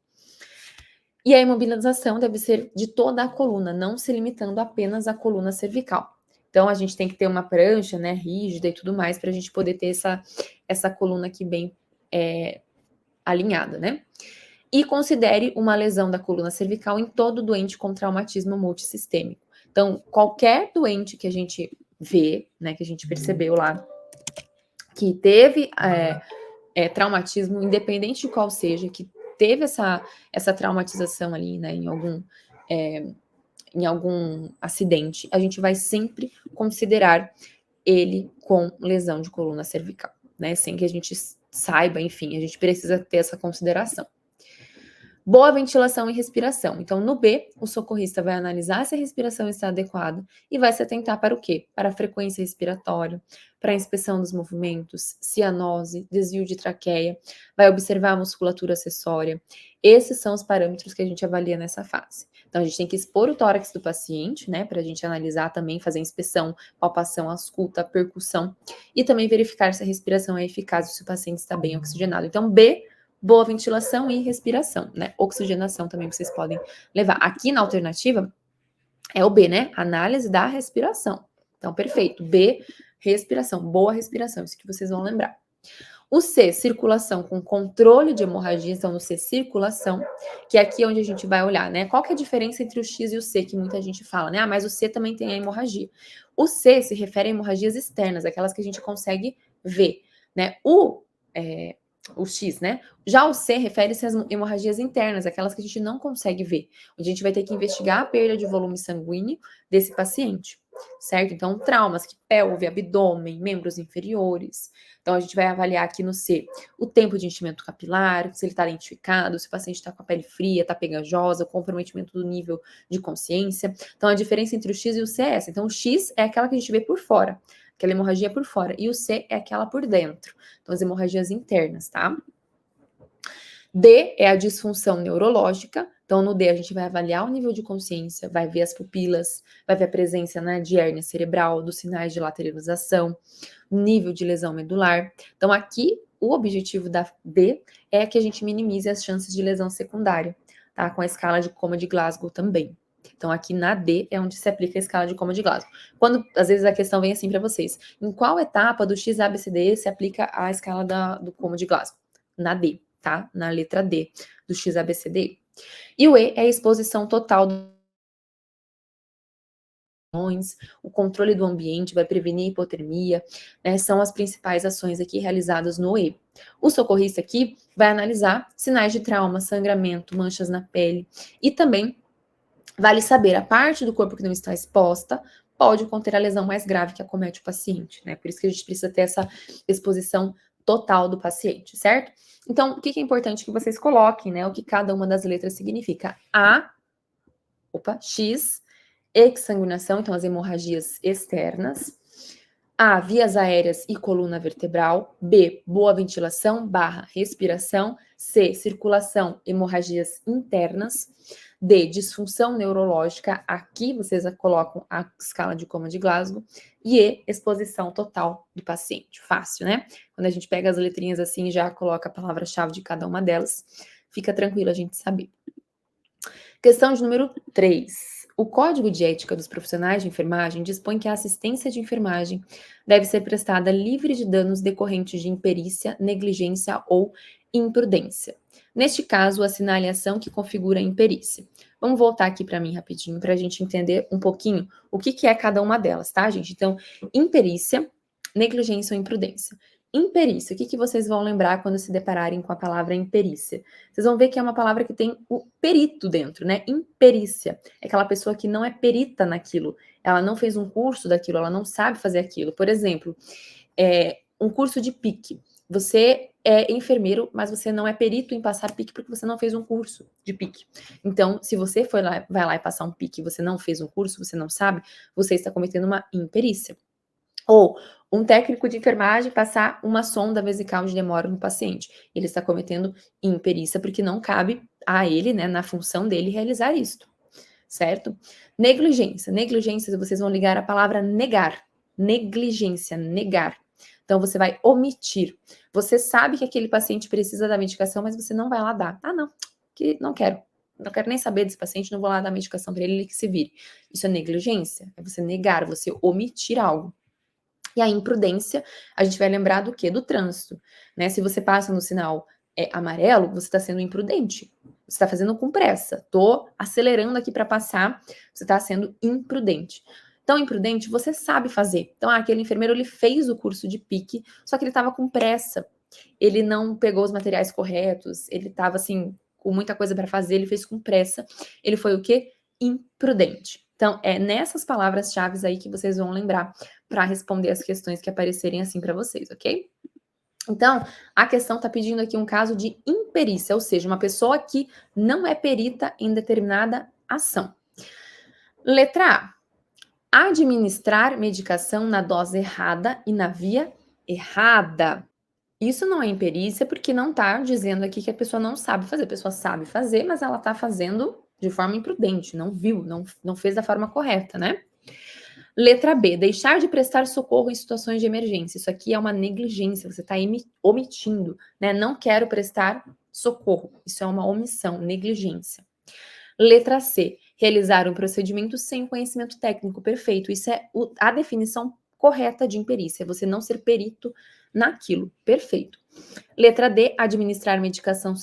E a imobilização deve ser de toda a coluna, não se limitando apenas à coluna cervical. Então, a gente tem que ter uma prancha, né, rígida e tudo mais, para a gente poder ter essa coluna aqui bem alinhada, né? E considere uma lesão da coluna cervical em todo doente com traumatismo multissistêmico. Então, qualquer doente que a gente vê, né, que a gente percebeu lá, que teve traumatismo, independente de qual seja, que teve essa traumatização ali, né, em algum acidente, a gente vai sempre considerar ele com lesão de coluna cervical, né, sem que a gente saiba, enfim, a gente precisa ter essa consideração. Boa ventilação e respiração. Então, no B, o socorrista vai analisar se a respiração está adequada e vai se atentar para o quê? Para a frequência respiratória, para a inspeção dos movimentos, cianose, desvio de traqueia, vai observar a musculatura acessória. Esses são os parâmetros que a gente avalia nessa fase. Então, a gente tem que expor o tórax do paciente, né, para a gente analisar também, fazer inspeção, palpação, ausculta, percussão e também verificar se a respiração é eficaz, se o paciente está bem oxigenado. Então, B, boa ventilação e respiração, né? Oxigenação também vocês podem levar. Aqui na alternativa é o B, né? Análise da respiração. Então, perfeito. B, respiração, boa respiração, isso que vocês vão lembrar. O C, circulação com controle de hemorragia, então no C, circulação, que é aqui onde a gente vai olhar, né? Qual que é a diferença entre o X e o C, que muita gente fala, né? Mas o C também tem a hemorragia. O C se refere a hemorragias externas, aquelas que a gente consegue ver, né? O X, né? Já o C refere-se às hemorragias internas, aquelas que a gente não consegue ver. Onde a gente vai ter que investigar a perda de volume sanguíneo desse paciente. certo? Então, traumas que pelve, abdômen, membros inferiores. Então, a gente vai avaliar aqui no C o tempo de enchimento capilar, se ele está identificado, se o paciente está com a pele fria, está pegajosa, o comprometimento do nível de consciência. Então, a diferença entre o X e o C é essa. Então, o X é aquela que a gente vê por fora, aquela hemorragia por fora, e o C é aquela por dentro. Então, as hemorragias internas, tá? D é a disfunção neurológica. Então, no D, a gente vai avaliar o nível de consciência, vai ver as pupilas, vai ver a presença, né, de hérnia cerebral, dos sinais de lateralização, nível de lesão medular. Então, aqui, o objetivo da D é que a gente minimize as chances de lesão secundária, tá? Com a escala de Coma de Glasgow também. Então, aqui na D é onde se aplica a escala de Coma de Glasgow. Quando, às vezes, a questão vem assim para vocês: em qual etapa do XABCD se aplica a escala do Coma de Glasgow? Na D, tá? Na letra D do XABCD. E o E é a exposição total o controle do ambiente, vai prevenir hipotermia, né, são as principais ações aqui realizadas no E. O socorrista aqui vai analisar sinais de trauma, sangramento, manchas na pele e também vale saber a parte do corpo que não está exposta pode conter a lesão mais grave que acomete o paciente, né? Por isso que a gente precisa ter essa exposição total do paciente, certo? Então, o que é importante que vocês coloquem, né? O que cada uma das letras significa. X, exsanguinação, então as hemorragias externas. A, vias aéreas e coluna vertebral. B, boa ventilação / respiração. C, circulação, hemorragias internas. D, disfunção neurológica. Aqui vocês colocam a escala de Coma de Glasgow. E E, exposição total do paciente. Fácil, né? Quando a gente pega as letrinhas assim, já coloca a palavra-chave de cada uma delas. Fica tranquilo a gente saber. Questão de número 3. O Código de Ética dos Profissionais de Enfermagem dispõe que a assistência de enfermagem deve ser prestada livre de danos decorrentes de imperícia, negligência ou imprudência. Neste caso, assinale a ação que configura a imperícia. Vamos voltar aqui para mim rapidinho para a gente entender um pouquinho o que é cada uma delas, tá, gente? Então, imperícia, negligência ou imprudência. Imperícia, o que vocês vão lembrar quando se depararem com a palavra imperícia? Vocês vão ver que é uma palavra que tem o perito dentro, né? Imperícia. É aquela pessoa que não é perita naquilo. Ela não fez um curso daquilo, ela não sabe fazer aquilo. Por exemplo, um curso de PIC. Você é enfermeiro, mas você não é perito em passar PIC porque você não fez um curso de PIC. Então, se você vai lá e passar um PIC e você não fez um curso, você não sabe, você está cometendo uma imperícia. Ou um técnico de enfermagem passar uma sonda vesical de demora no paciente. Ele está cometendo imperícia porque não cabe a ele, né, na função dele, realizar isto, certo? Negligência. Negligência, vocês vão ligar a palavra negar. Negligência, negar. Então, você vai omitir. Você sabe que aquele paciente precisa da medicação, mas você não vai lá dar. Ah, não, que não quero. Não quero nem saber desse paciente, não vou lá dar medicação para ele que se vire. Isso é negligência. É você negar, você omitir algo. E a imprudência, a gente vai lembrar do quê? Do trânsito, né? Se você passa no sinal amarelo, você está sendo imprudente. Você está fazendo com pressa. Estou acelerando aqui para passar, você está sendo imprudente. Então, imprudente, você sabe fazer. Então, aquele enfermeiro, ele fez o curso de PIC, só que ele estava com pressa. Ele não pegou os materiais corretos, ele estava, assim, com muita coisa para fazer, ele fez com pressa. Ele foi o quê? Imprudente. Então, é nessas palavras-chave aí que vocês vão lembrar para responder as questões que aparecerem assim para vocês, ok? Então, a questão está pedindo aqui um caso de imperícia, ou seja, uma pessoa que não é perita em determinada ação. Letra A. Administrar medicação na dose errada e na via errada. Isso não é imperícia porque não está dizendo aqui que a pessoa não sabe fazer. A pessoa sabe fazer, mas ela está fazendo de forma imprudente, não viu, não fez da forma correta, né? Letra B, deixar de prestar socorro em situações de emergência. Isso aqui é uma negligência, você está omitindo, né? Não quero prestar socorro. Isso é uma omissão, negligência. Letra C, realizar um procedimento sem conhecimento técnico. Perfeito. Isso é a definição correta de imperícia, você não ser perito naquilo. Perfeito. Letra D, administrar medicação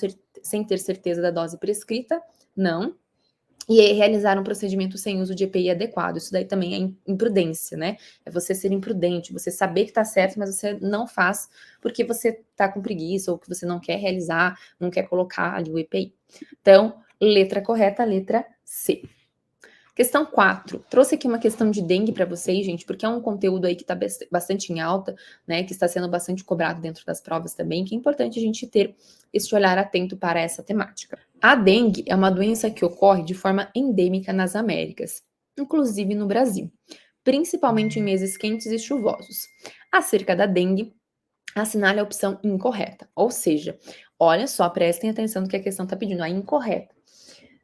sem ter certeza da dose prescrita. Não. E realizar um procedimento sem uso de EPI adequado. Isso daí também é imprudência, né? É você ser imprudente, você saber que tá certo, mas você não faz porque você tá com preguiça ou que você não quer realizar, não quer colocar ali o EPI. Então, letra correta, letra C. Questão 4. Trouxe aqui uma questão de dengue para vocês, gente, porque é um conteúdo aí que está bastante em alta, né? Que está sendo bastante cobrado dentro das provas também, que é importante a gente ter esse olhar atento para essa temática. A dengue é uma doença que ocorre de forma endêmica nas Américas, inclusive no Brasil, principalmente em meses quentes e chuvosos. Acerca da dengue, assinale a opção incorreta, ou seja, olha só, prestem atenção no que a questão está pedindo, a incorreta.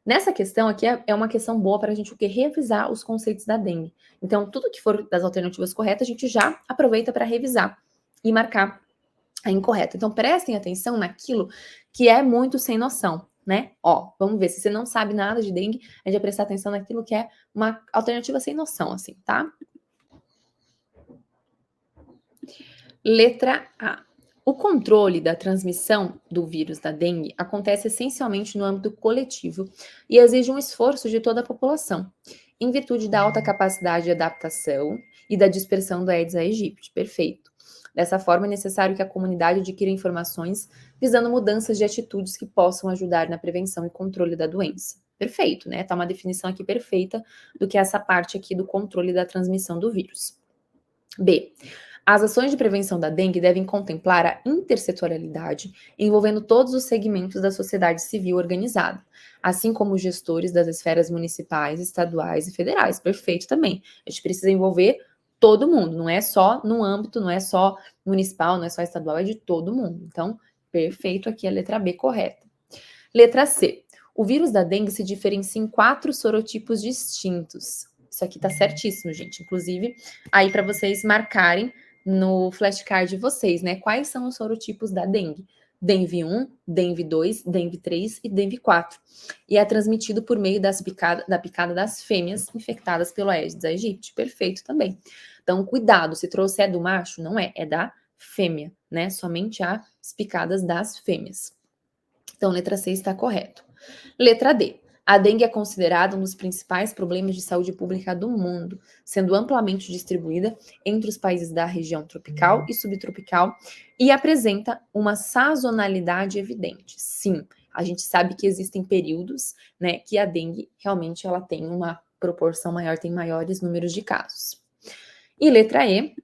Nessa questão aqui é uma questão boa para a gente o quê? Revisar os conceitos da dengue. Então, tudo que for das alternativas corretas, a gente já aproveita para revisar e marcar a incorreta. Então, prestem atenção naquilo que é muito sem noção, né? Ó, vamos ver, se você não sabe nada de dengue, a gente vai prestar atenção naquilo que é uma alternativa sem noção, assim, tá? Letra A. O controle da transmissão do vírus da dengue acontece essencialmente no âmbito coletivo e exige um esforço de toda a população, em virtude da alta capacidade de adaptação e da dispersão do Aedes aegypti. Perfeito. Dessa forma, é necessário que a comunidade adquira informações visando mudanças de atitudes que possam ajudar na prevenção e controle da doença. Perfeito, né? Tá uma definição aqui perfeita do que é essa parte aqui do controle da transmissão do vírus. B. As ações de prevenção da dengue devem contemplar a intersetorialidade, envolvendo todos os segmentos da sociedade civil organizada, assim como os gestores das esferas municipais, estaduais e federais. Perfeito também. A gente precisa envolver todo mundo, não é só no âmbito, não é só municipal, não é só estadual, é de todo mundo. Então, perfeito aqui a letra B correta. Letra C. O vírus da dengue se diferencia em 4 sorotipos distintos. Isso aqui tá certíssimo, gente. Inclusive, aí para vocês marcarem no flashcard de vocês, né? Quais são os sorotipos da dengue? Dengue 1, Dengue 2, Dengue 3 e Dengue 4. E é transmitido por meio da picada das fêmeas infectadas pelo Aedes aegypti. Perfeito também. Então, cuidado, se trouxer do macho, não é da fêmea, né? Somente as picadas das fêmeas. Então, letra C está correto. Letra D. A dengue é considerada um dos principais problemas de saúde pública do mundo, sendo amplamente distribuída entre os países da região tropical e subtropical e apresenta uma sazonalidade evidente. Sim, a gente sabe que existem períodos, né, que a dengue realmente ela tem uma proporção maior, tem maiores números de casos. E letra E.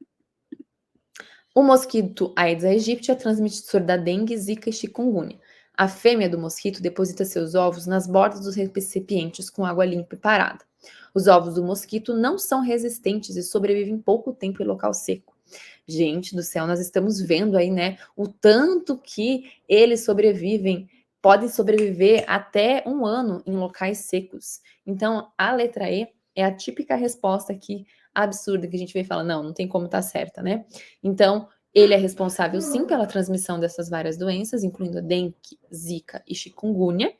O mosquito Aedes aegypti é transmissor da dengue, zika e chikungunya. A fêmea do mosquito deposita seus ovos nas bordas dos recipientes com água limpa e parada. Os ovos do mosquito não são resistentes e sobrevivem pouco tempo em local seco. Gente do céu, nós estamos vendo aí, né, o tanto que eles sobrevivem, podem sobreviver até 1 ano em locais secos. Então, a letra E é a típica resposta aqui absurda que a gente vem e fala, não tem como estar certa, né? Então, ele é responsável, sim, pela transmissão dessas várias doenças, incluindo a dengue, zika e chikungunya.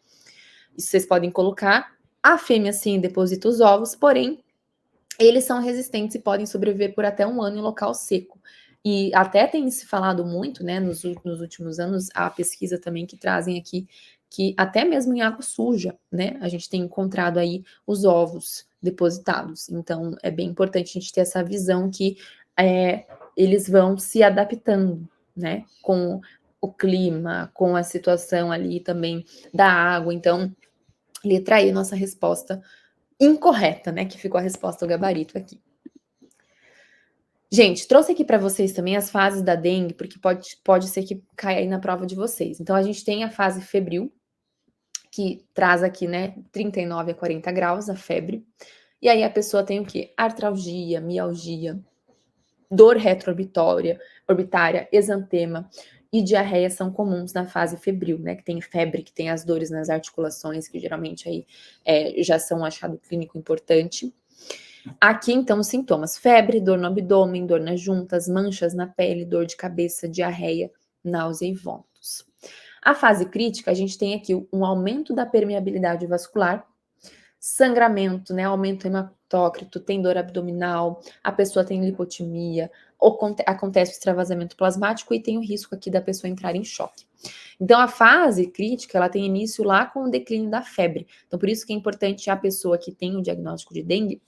Isso vocês podem colocar. A fêmea, sim, deposita os ovos, porém, eles são resistentes e podem sobreviver por até 1 ano em local seco. E até tem se falado muito, né, nos últimos anos, a pesquisa também que trazem aqui, que até mesmo em água suja, né, a gente tem encontrado aí os ovos depositados. Então, é bem importante a gente ter essa visão que eles vão se adaptando, né, com o clima, com a situação ali também da água. Então, letra E, nossa resposta incorreta, né, que ficou a resposta do gabarito aqui. Gente, trouxe aqui para vocês também as fases da dengue, porque pode ser que caia aí na prova de vocês. Então, a gente tem a fase febril, que traz aqui, né, 39 a 40 graus, a febre. E aí a pessoa tem o quê? Artralgia, mialgia, dor retroorbitária, exantema e diarreia são comuns na fase febril, né? Que tem febre, que tem as dores nas articulações, que geralmente aí já são um achado clínico importante. Aqui, então, os sintomas: febre, dor no abdômen, dor nas juntas, manchas na pele, dor de cabeça, diarreia, náusea e vômitos. A fase crítica, a gente tem aqui um aumento da permeabilidade vascular, sangramento, né, aumento hematócrito, tem dor abdominal, a pessoa tem lipotimia, acontece o extravasamento plasmático e tem o risco aqui da pessoa entrar em choque. Então, a fase crítica, ela tem início lá com o declínio da febre. Então, por isso que é importante a pessoa que tem o diagnóstico de dengue,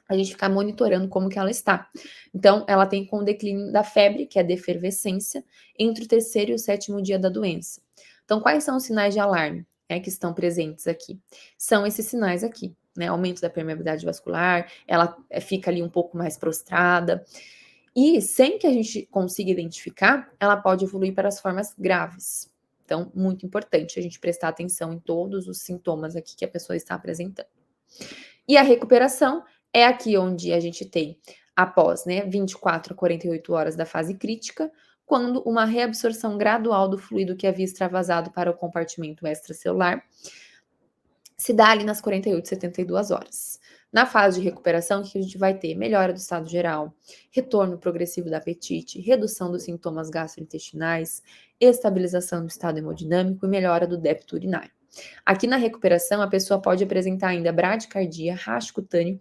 a gente ficar monitorando como que ela está. Então, ela tem com o declínio da febre, que é a defervescência, entre o 3º e o 7º dia da doença. Então, quais são os sinais de alarme que estão presentes aqui? São esses sinais aqui. né, aumento da permeabilidade vascular, ela fica ali um pouco mais prostrada. E sem que a gente consiga identificar, ela pode evoluir para as formas graves. Então, muito importante a gente prestar atenção em todos os sintomas aqui que a pessoa está apresentando. E a recuperação é aqui onde a gente tem, após, né, 24 a 48 horas da fase crítica, quando uma reabsorção gradual do fluido que havia extravasado para o compartimento extracelular se dá ali nas 48, 72 horas. Na fase de recuperação, o que a gente vai ter? Melhora do estado geral, retorno progressivo do apetite, redução dos sintomas gastrointestinais, estabilização do estado hemodinâmico e melhora do débito urinário. Aqui na recuperação, a pessoa pode apresentar ainda bradicardia, rastro cutâneo,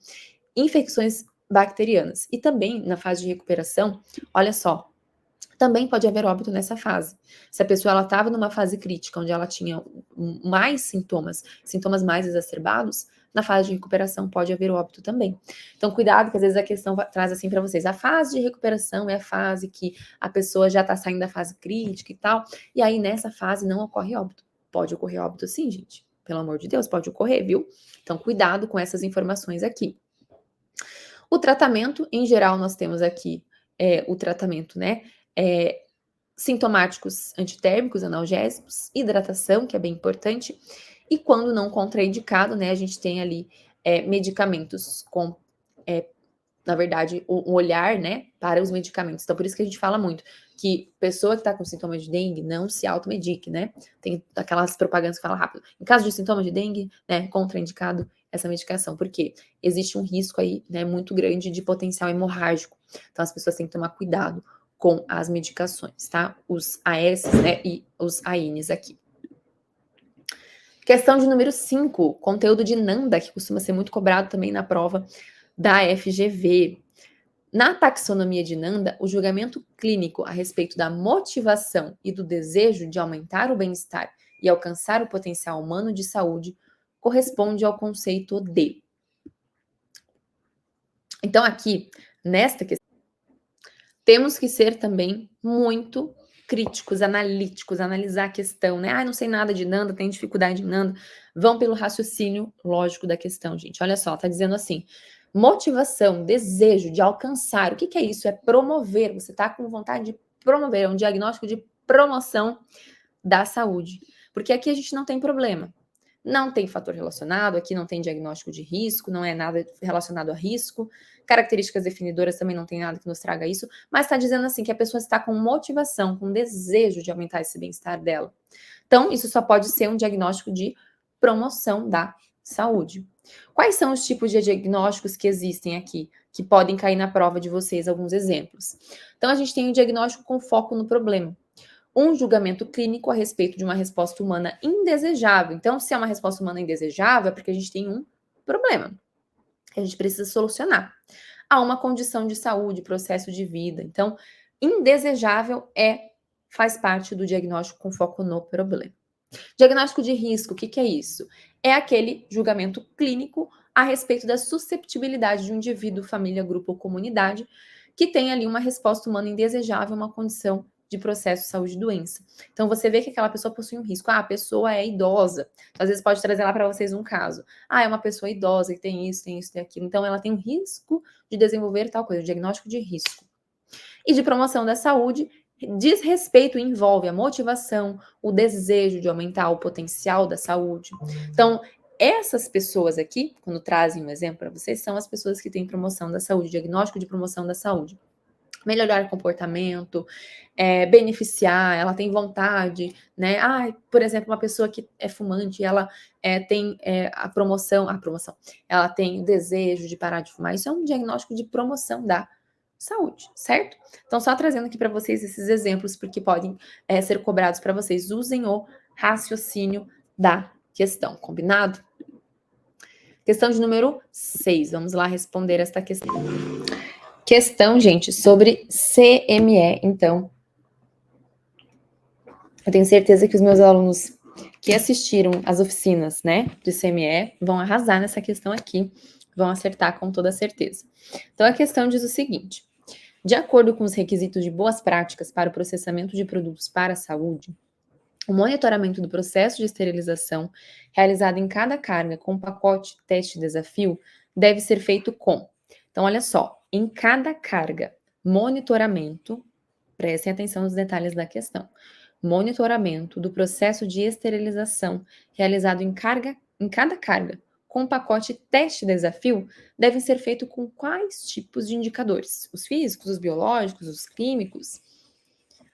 infecções bacterianas. E também, na fase de recuperação, olha só, também pode haver óbito nessa fase. Se a pessoa estava numa fase crítica, onde ela tinha mais sintomas mais exacerbados, na fase de recuperação pode haver óbito também. Então, cuidado, que às vezes a questão traz assim para vocês. A fase de recuperação é a fase que a pessoa já está saindo da fase crítica e tal, e aí nessa fase não ocorre óbito. Pode ocorrer óbito sim, gente. Pelo amor de Deus, pode ocorrer, viu? Então, cuidado com essas informações aqui. O tratamento, em geral, nós temos aqui o tratamento, né? Sintomáticos antitérmicos, analgésicos, hidratação, que é bem importante, e quando não contraindicado, né, a gente tem ali medicamentos com, na verdade, um olhar, né, para os medicamentos. Então, por isso que a gente fala muito que pessoa que está com sintomas de dengue não se automedique, né? Tem aquelas propagandas que falam rápido. Em caso de sintomas de dengue, né, contraindicado essa medicação, porque existe um risco aí, né, muito grande de potencial hemorrágico. Então, as pessoas têm que tomar cuidado com as medicações, tá? Os AS, né, e os AINES aqui. Questão de número 5, conteúdo de NANDA, que costuma ser muito cobrado também na prova da FGV. Na taxonomia de NANDA, o julgamento clínico a respeito da motivação e do desejo de aumentar o bem-estar e alcançar o potencial humano de saúde corresponde ao conceito de. Então, aqui, nesta questão, temos que ser também muito críticos, analíticos, analisar a questão, né? Ah, não sei nada de NANDA, tenho dificuldade em NANDA. Vão pelo raciocínio lógico da questão, gente. Olha só, tá dizendo assim: motivação, desejo de alcançar. O que que é isso? É promover. Você tá com vontade de promover. É um diagnóstico de promoção da saúde. Porque aqui a gente não tem problema. Não tem fator relacionado, aqui não tem diagnóstico de risco, não é nada relacionado a risco. Características definidoras também não tem nada que nos traga isso, mas está dizendo assim que a pessoa está com motivação, com desejo de aumentar esse bem-estar dela. Então, isso só pode ser um diagnóstico de promoção da saúde. Quais são os tipos de diagnósticos que existem aqui, que podem cair na prova de vocês? Alguns exemplos. Então, a gente tem o diagnóstico com foco no problema. Um julgamento clínico a respeito de uma resposta humana indesejável. Então, se é uma resposta humana indesejável, é porque a gente tem um problema que a gente precisa solucionar. Há uma condição de saúde, processo de vida. Então, indesejável faz parte do diagnóstico com foco no problema. Diagnóstico de risco, o que que é isso? É aquele julgamento clínico a respeito da susceptibilidade de um indivíduo, família, grupo ou comunidade que tem ali uma resposta humana indesejável, uma condição de processo saúde e doença. Então, você vê que aquela pessoa possui um risco. Ah, a pessoa é idosa. Às vezes pode trazer lá para vocês um caso. Ah, é uma pessoa idosa que tem isso, tem aquilo. Então, ela tem um risco de desenvolver tal coisa, diagnóstico de risco. E de promoção da saúde, diz respeito e envolve a motivação, o desejo de aumentar o potencial da saúde. Então, essas pessoas aqui, quando trazem um exemplo para vocês, são as pessoas que têm promoção da saúde, diagnóstico de promoção da saúde. Melhorar o comportamento, beneficiar, ela tem vontade, né? Ah, por exemplo, uma pessoa que é fumante, ela tem a promoção, ela tem o desejo de parar de fumar. Isso é um diagnóstico de promoção da saúde, certo? Então, só trazendo aqui para vocês esses exemplos, porque podem ser cobrados para vocês. Usem o raciocínio da questão, combinado? Questão de número 6. Vamos lá responder esta questão. Questão, gente, sobre CME. Então, eu tenho certeza que os meus alunos que assistiram às oficinas, né, de CME, vão arrasar nessa questão aqui, vão acertar com toda certeza. Então, a questão diz o seguinte: de acordo com os requisitos de boas práticas para o processamento de produtos para a saúde, O monitoramento do processo de esterilização, realizado em cada carga com pacote teste-desafio, deve ser feito com. Então, olha só, em cada carga, monitoramento, prestem atenção nos detalhes da questão. Monitoramento do processo de esterilização realizado em cada carga com pacote teste-desafio deve ser feito com quais tipos de indicadores? Os físicos, os biológicos, os químicos?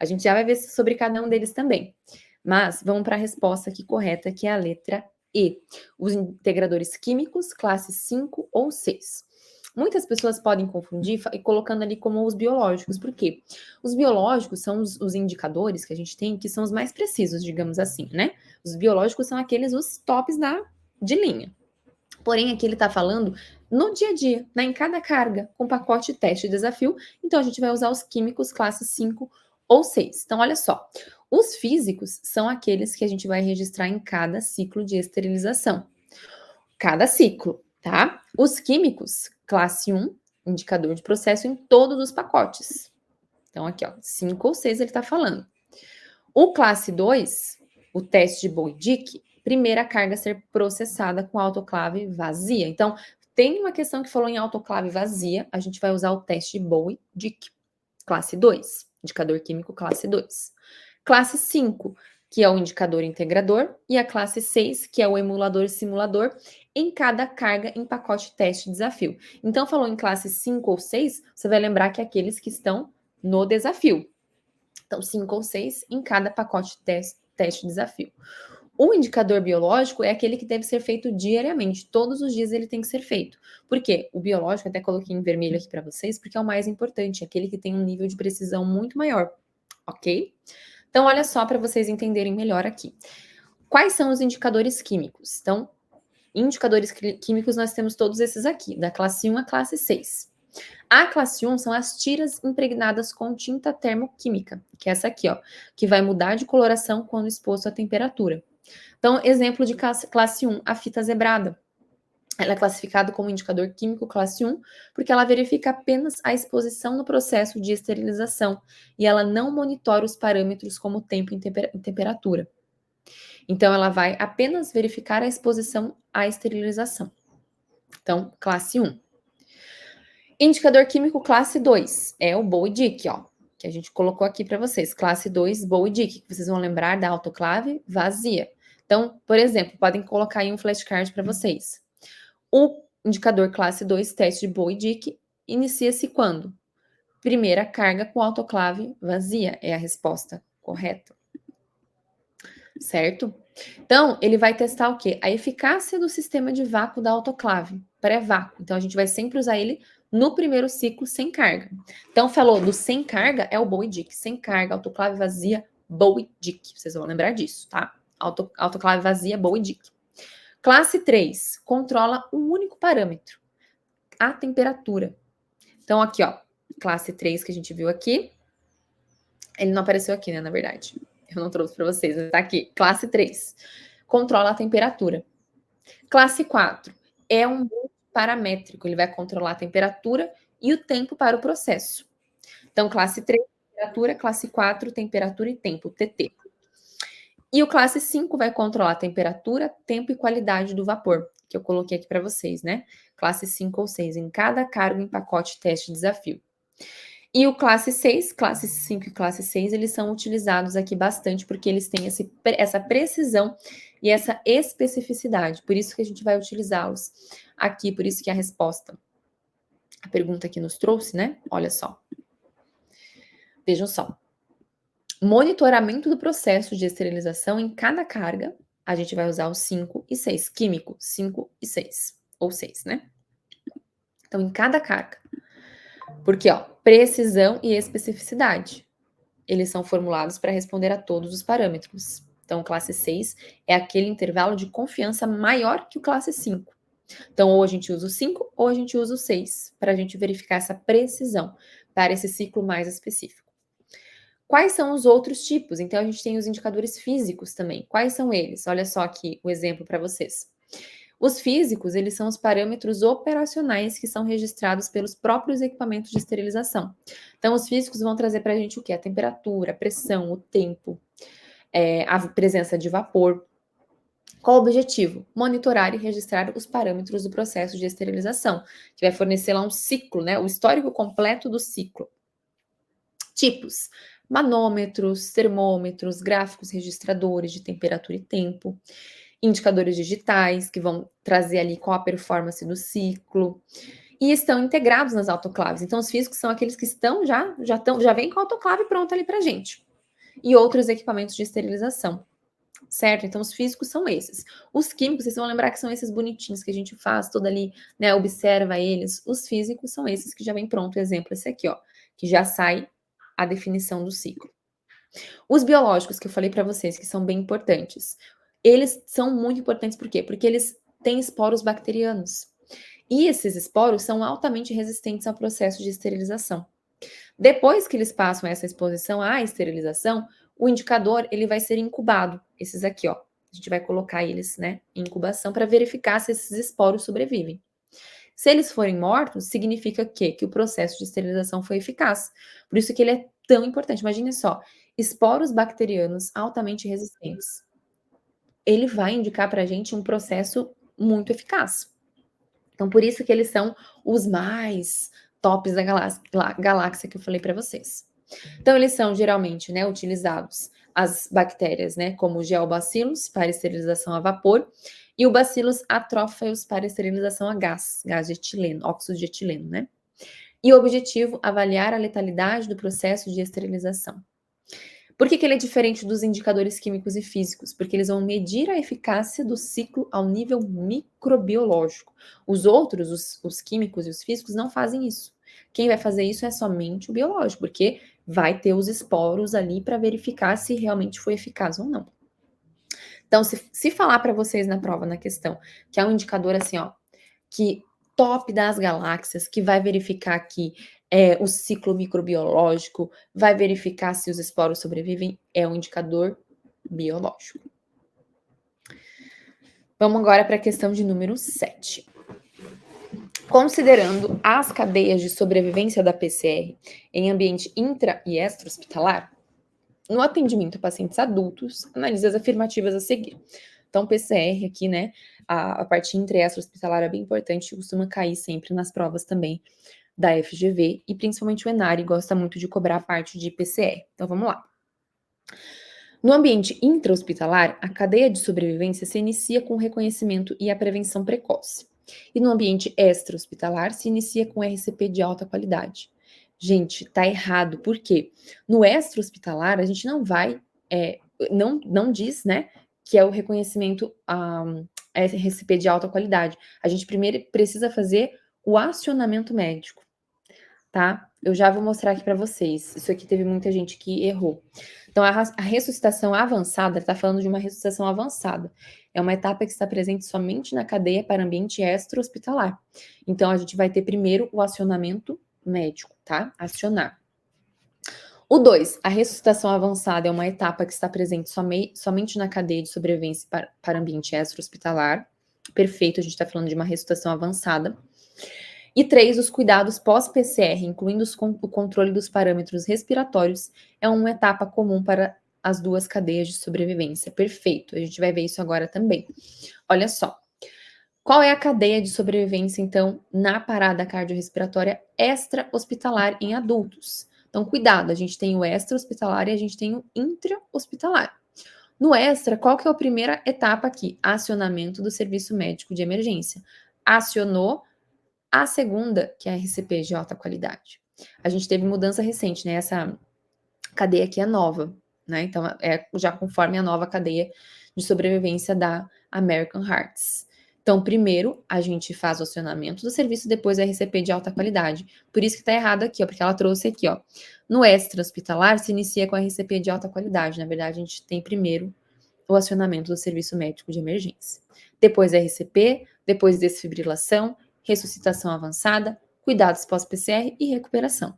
A gente já vai ver sobre cada um deles também. Mas vamos para a resposta aqui correta, que é a letra E. Os integradores químicos, classe 5 ou 6. Muitas pessoas podem confundir colocando ali como os biológicos. Por quê? Os biológicos são os indicadores que a gente tem que são os mais precisos, digamos assim, né? Os biológicos são aqueles, os tops de linha. Porém, aqui ele está falando no dia a dia, né, em cada carga, com pacote teste e desafio. Então, a gente vai usar os químicos classe 5 ou 6. Então, olha só. Os físicos são aqueles que a gente vai registrar em cada ciclo de esterilização. Cada ciclo, tá? Os químicos, classe 1, indicador de processo em todos os pacotes. Então, aqui, ó, 5 ou 6 ele está falando. O classe 2, o teste de Boyd-Dick, primeira carga a ser processada com autoclave vazia. Então, tem uma questão que falou em autoclave vazia, a gente vai usar o teste de Boyd-Dick, classe 2, indicador químico classe 2. Classe 5, que é o indicador integrador, e a classe 6, que é o emulador simulador, em cada carga em pacote teste desafio. Então, falou em classe 5 ou 6, você vai lembrar que é aqueles que estão no desafio. Então, 5 ou 6 em cada pacote teste desafio. O indicador biológico é aquele que deve ser feito diariamente. Todos os dias ele tem que ser feito. Por quê? O biológico, até coloquei em vermelho aqui para vocês, porque é o mais importante, aquele que tem um nível de precisão muito maior. Ok? Então, olha só para vocês entenderem melhor aqui. Quais são os indicadores químicos? Então, indicadores químicos nós temos todos esses aqui, da classe 1 à classe 6. A classe 1 são as tiras impregnadas com tinta termoquímica, que é essa aqui, ó, que vai mudar de coloração quando exposto à temperatura. Então, exemplo de classe 1, a fita zebrada. Ela é classificada como indicador químico classe 1 porque ela verifica apenas a exposição no processo de esterilização e ela não monitora os parâmetros como tempo e temperatura. Então, ela vai apenas verificar a exposição à esterilização. Então, classe 1. Indicador químico classe 2 é o Boyd-Dick, ó, que a gente colocou aqui para vocês. Classe 2, Boyd-Dick, que vocês vão lembrar da autoclave vazia. Então, por exemplo, podem colocar aí um flashcard para vocês. O indicador classe 2, teste de Boyd-Dick, inicia-se quando? Primeira carga com autoclave vazia é a resposta correta. Certo? Então, ele vai testar o quê? A eficácia do sistema de vácuo da autoclave, pré-vácuo. Então, a gente vai sempre usar ele no primeiro ciclo sem carga. Então, falou do sem carga, é o Boyd-Dick. Sem carga, autoclave vazia, Boyd-Dick. Vocês vão lembrar disso, tá? Autoclave vazia, Boyd-Dick. Classe 3, controla um único parâmetro, a temperatura. Então, aqui, ó, classe 3 que a gente viu aqui. Ele não apareceu aqui, né, na verdade. Eu não trouxe para vocês, mas tá aqui. Classe 3, controla a temperatura. Classe 4, é um paramétrico, ele vai controlar a temperatura e o tempo para o processo. Então, classe 3, temperatura, classe 4, temperatura e tempo, TT. E o classe 5 vai controlar a temperatura, tempo e qualidade do vapor, que eu coloquei aqui para vocês, né? Classe 5 ou 6, em cada cargo em pacote teste desafio. E o classe 6, classe 5 e classe 6, eles são utilizados aqui bastante porque eles têm essa precisão e essa especificidade. Por isso que a gente vai utilizá-los aqui, por isso que a resposta, a pergunta que nos trouxe, né? Olha só. Vejam só. Monitoramento do processo de esterilização em cada carga, a gente vai usar os 5 e 6. Químico, 5 e 6. Ou 6, né? Então, em cada carga. Porque, ó, precisão e especificidade. Eles são formulados para responder a todos os parâmetros. Então, classe 6 é aquele intervalo de confiança maior que o classe 5. Então, ou a gente usa o 5 ou a gente usa o 6 para a gente verificar essa precisão para esse ciclo mais específico. Quais são os outros tipos? Então, a gente tem os indicadores físicos também. Quais são eles? Olha só aqui o exemplo para vocês. Os físicos, eles são os parâmetros operacionais que são registrados pelos próprios equipamentos de esterilização. Então, os físicos vão trazer para a gente o quê? A temperatura, a pressão, o tempo. a presença de vapor. Qual o objetivo? Monitorar e registrar os parâmetros do processo de esterilização, que vai fornecer lá um ciclo, né? O histórico completo do ciclo. Tipos: manômetros, termômetros, gráficos registradores de temperatura e tempo, indicadores digitais que vão trazer ali qual a performance do ciclo e estão integrados nas autoclaves. Então, os físicos são aqueles que estão já vem com a autoclave pronta ali para gente. E outros equipamentos de esterilização, certo? Então, os físicos são esses. Os químicos, vocês vão lembrar que são esses bonitinhos que a gente faz, toda ali, né, observa eles. Os físicos são esses que já vem pronto. Exemplo, esse aqui, ó, que já sai a definição do ciclo. Os biológicos, que eu falei para vocês, que são bem importantes, eles são muito importantes por quê? Porque eles têm esporos bacterianos. E esses esporos são altamente resistentes ao processo de esterilização. Depois que eles passam essa exposição à esterilização, o indicador ele vai ser incubado. Esses aqui, ó. A gente vai colocar eles, né, em incubação para verificar se esses esporos sobrevivem. Se eles forem mortos, significa que o processo de esterilização foi eficaz. Por isso que ele é tão importante. Imagine só, esporos bacterianos altamente resistentes. Ele vai indicar para a gente um processo muito eficaz. Então, por isso que eles são os mais tops da galáxia que eu falei para vocês. Então, eles são geralmente, né, utilizados as bactérias, né, como o geobacillus para esterilização a vapor e o bacillus atrophaeus para esterilização a gás de etileno, óxido de etileno, né? E o objetivo, avaliar a letalidade do processo de esterilização. Por que ele é diferente dos indicadores químicos e físicos? Porque eles vão medir a eficácia do ciclo ao nível microbiológico. Os outros, os químicos e os físicos, não fazem isso. Quem vai fazer isso é somente o biológico, porque vai ter os esporos ali para verificar se realmente foi eficaz ou não. Então, se falar para vocês na prova, na questão, que é um indicador assim, ó, que top das galáxias, que vai verificar aqui o ciclo microbiológico, vai verificar se os esporos sobrevivem, é um indicador biológico. Vamos agora para a questão de número 7. Considerando as cadeias de sobrevivência da PCR em ambiente intra- e extra-hospitalar, no atendimento a pacientes adultos, analise as afirmativas a seguir. Então, PCR aqui, né, a parte intra- e extra-hospitalar é bem importante, costuma cair sempre nas provas também da FGV, e principalmente o ENARI gosta muito de cobrar a parte de PCR. Então, vamos lá. No ambiente intra-hospitalar, a cadeia de sobrevivência se inicia com o reconhecimento e a prevenção precoce. E no ambiente extra-hospitalar, se inicia com RCP de alta qualidade. Gente, tá errado. Por quê? No extra-hospitalar, a gente não vai, não diz, né, que é o reconhecimento RCP de alta qualidade. A gente primeiro precisa fazer o acionamento médico, tá? Eu já vou mostrar aqui para vocês. Isso aqui teve muita gente que errou. Então, a ressuscitação avançada, está falando de uma ressuscitação avançada. É uma etapa que está presente somente na cadeia para ambiente extra-hospitalar. Então, a gente vai ter primeiro o acionamento médico, tá? Acionar. O 2, a ressuscitação avançada é uma etapa que está presente somente na cadeia de sobrevivência para ambiente extra-hospitalar. Perfeito, a gente está falando de uma ressuscitação avançada. E 3, os cuidados pós-PCR, incluindo o controle dos parâmetros respiratórios, é uma etapa comum para as duas cadeias de sobrevivência. Perfeito, a gente vai ver isso agora também. Olha só. Qual é a cadeia de sobrevivência, então, na parada cardiorrespiratória extra-hospitalar em adultos? Então, cuidado, a gente tem o extra-hospitalar e a gente tem o intra-hospitalar. No extra, qual que é a primeira etapa aqui? Acionamento do serviço médico de emergência. Acionou. A segunda, que é a RCP de alta qualidade. A gente teve mudança recente, né? Essa cadeia aqui é nova, né? Então, é já conforme a nova cadeia de sobrevivência da American Hearts. Então, primeiro, a gente faz o acionamento do serviço, depois a RCP de alta qualidade. Por isso que tá errado aqui, ó, porque ela trouxe aqui, ó. No extra-hospitalar, se inicia com a RCP de alta qualidade. Na verdade, a gente tem primeiro o acionamento do serviço médico de emergência. Depois a RCP, depois desfibrilação, ressuscitação avançada, cuidados pós-PCR e recuperação.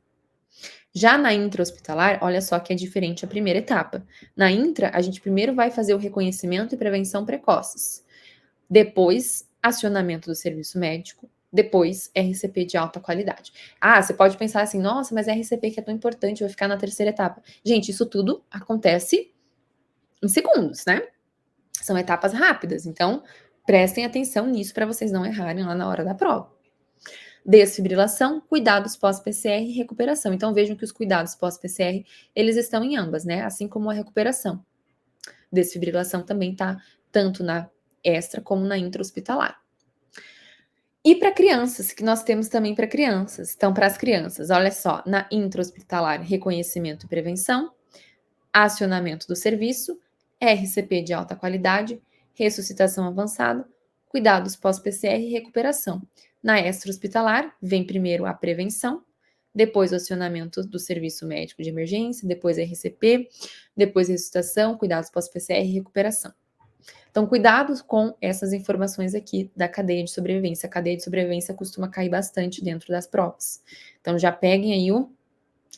Já na intra-hospitalar, olha só que é diferente a primeira etapa. Na intra, a gente primeiro vai fazer o reconhecimento e prevenção precoces. Depois, acionamento do serviço médico. Depois, RCP de alta qualidade. Ah, você pode pensar assim, nossa, mas RCP que é tão importante, vai ficar na terceira etapa. Gente, isso tudo acontece em segundos, né? São etapas rápidas, então prestem atenção nisso para vocês não errarem lá na hora da prova. Desfibrilação, cuidados pós-PCR e recuperação. Então vejam que os cuidados pós-PCR, eles estão em ambas, né? Assim como a recuperação. Desfibrilação também está tanto na extra como na intra-hospitalar. E para crianças, que nós temos também para crianças. Então, para as crianças, olha só, na intra-hospitalar, reconhecimento e prevenção, acionamento do serviço, RCP de alta qualidade, ressuscitação avançada, cuidados pós-PCR e recuperação. Na extra-hospitalar, vem primeiro a prevenção, depois o acionamento do serviço médico de emergência, depois a RCP, depois a ressuscitação, cuidados pós-PCR e recuperação. Então, cuidado com essas informações aqui da cadeia de sobrevivência. A cadeia de sobrevivência costuma cair bastante dentro das provas. Então, já peguem aí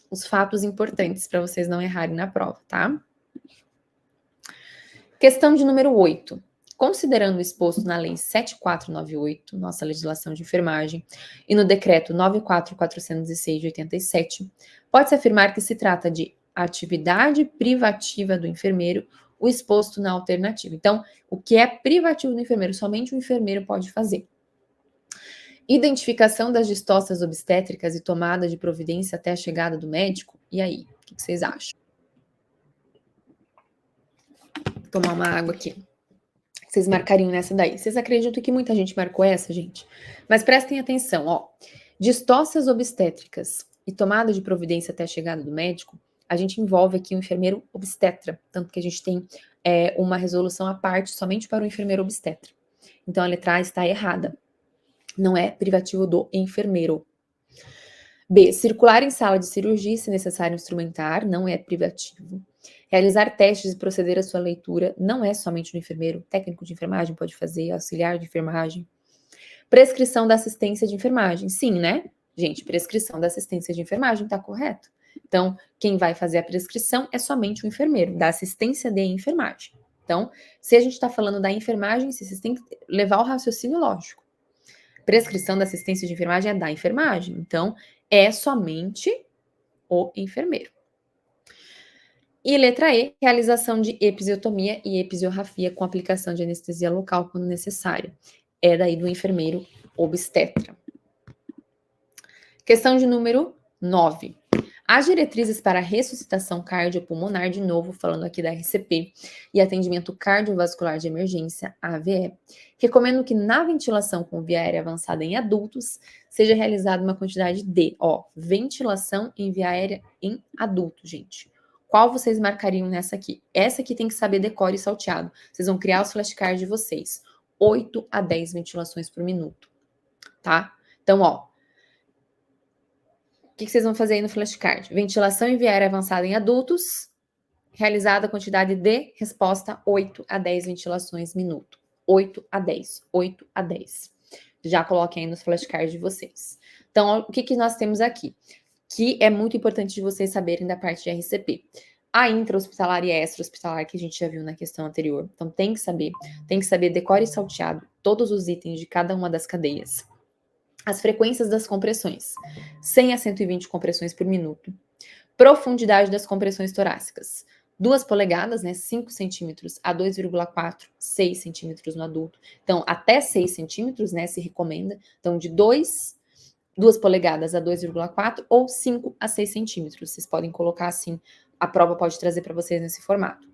os fatos importantes para vocês não errarem na prova, tá? Questão de número 8. Considerando o exposto na Lei 7498, nossa legislação de enfermagem, e no Decreto 94406 de 87, pode-se afirmar que se trata de atividade privativa do enfermeiro o exposto na alternativa. Então, o que é privativo do enfermeiro, somente o enfermeiro pode fazer. Identificação das distócias obstétricas e tomada de providência até a chegada do médico. E aí, o que vocês acham? Vou tomar uma água aqui. Vocês marcariam nessa daí. Vocês acreditam que muita gente marcou essa, gente? Mas prestem atenção, ó. Distócias obstétricas e tomada de providência até a chegada do médico, a gente envolve aqui o enfermeiro obstetra, tanto que a gente tem uma resolução à parte somente para o enfermeiro obstetra. Então a letra A está errada. Não é privativo do enfermeiro. B. Circular em sala de cirurgia, se necessário instrumentar, não é privativo. Realizar testes e proceder à sua leitura não é somente do enfermeiro. Técnico de enfermagem pode fazer, auxiliar de enfermagem. Prescrição da assistência de enfermagem. Sim, né? Gente, prescrição da assistência de enfermagem, tá correto? Então, quem vai fazer a prescrição é somente o enfermeiro, da assistência de enfermagem. Então, se a gente está falando da enfermagem, vocês têm que levar o raciocínio lógico. Prescrição da assistência de enfermagem é da enfermagem. Então, é somente o enfermeiro. E letra E, realização de episiotomia e episiorrafia com aplicação de anestesia local quando necessário. É daí do enfermeiro obstetra. Questão de número 9. As diretrizes para ressuscitação cardiopulmonar, de novo, falando aqui da RCP, e atendimento cardiovascular de emergência, AVE, recomendo que na ventilação com via aérea avançada em adultos, seja realizada uma quantidade de, ventilação em via aérea em adultos, gente. Qual vocês marcariam nessa aqui? Essa aqui tem que saber decore e salteado. Vocês vão criar os flashcards de vocês. 8 a 10 ventilações por minuto, tá? Então, o que vocês vão fazer aí no flashcard? Ventilação em via aérea avançada em adultos, realizada a quantidade de resposta 8 a 10 ventilações minuto. 8 a 10, 8 a 10. Já coloquem aí nos flashcards de vocês. Então, o que nós temos aqui? Que é muito importante de vocês saberem da parte de RCP. A intra-hospitalar e a extra-hospitalar, que a gente já viu na questão anterior. Então, tem que saber decore e salteado todos os itens de cada uma das cadeias. As frequências das compressões, 100 a 120 compressões por minuto. Profundidade das compressões torácicas, 2 polegadas, né, 5 centímetros a 2,4, 6 centímetros no adulto. Então, até 6 centímetros, né, se recomenda. Então, de 2 polegadas a 2,4 ou 5 a 6 centímetros. Vocês podem colocar assim, a prova pode trazer para vocês nesse formato.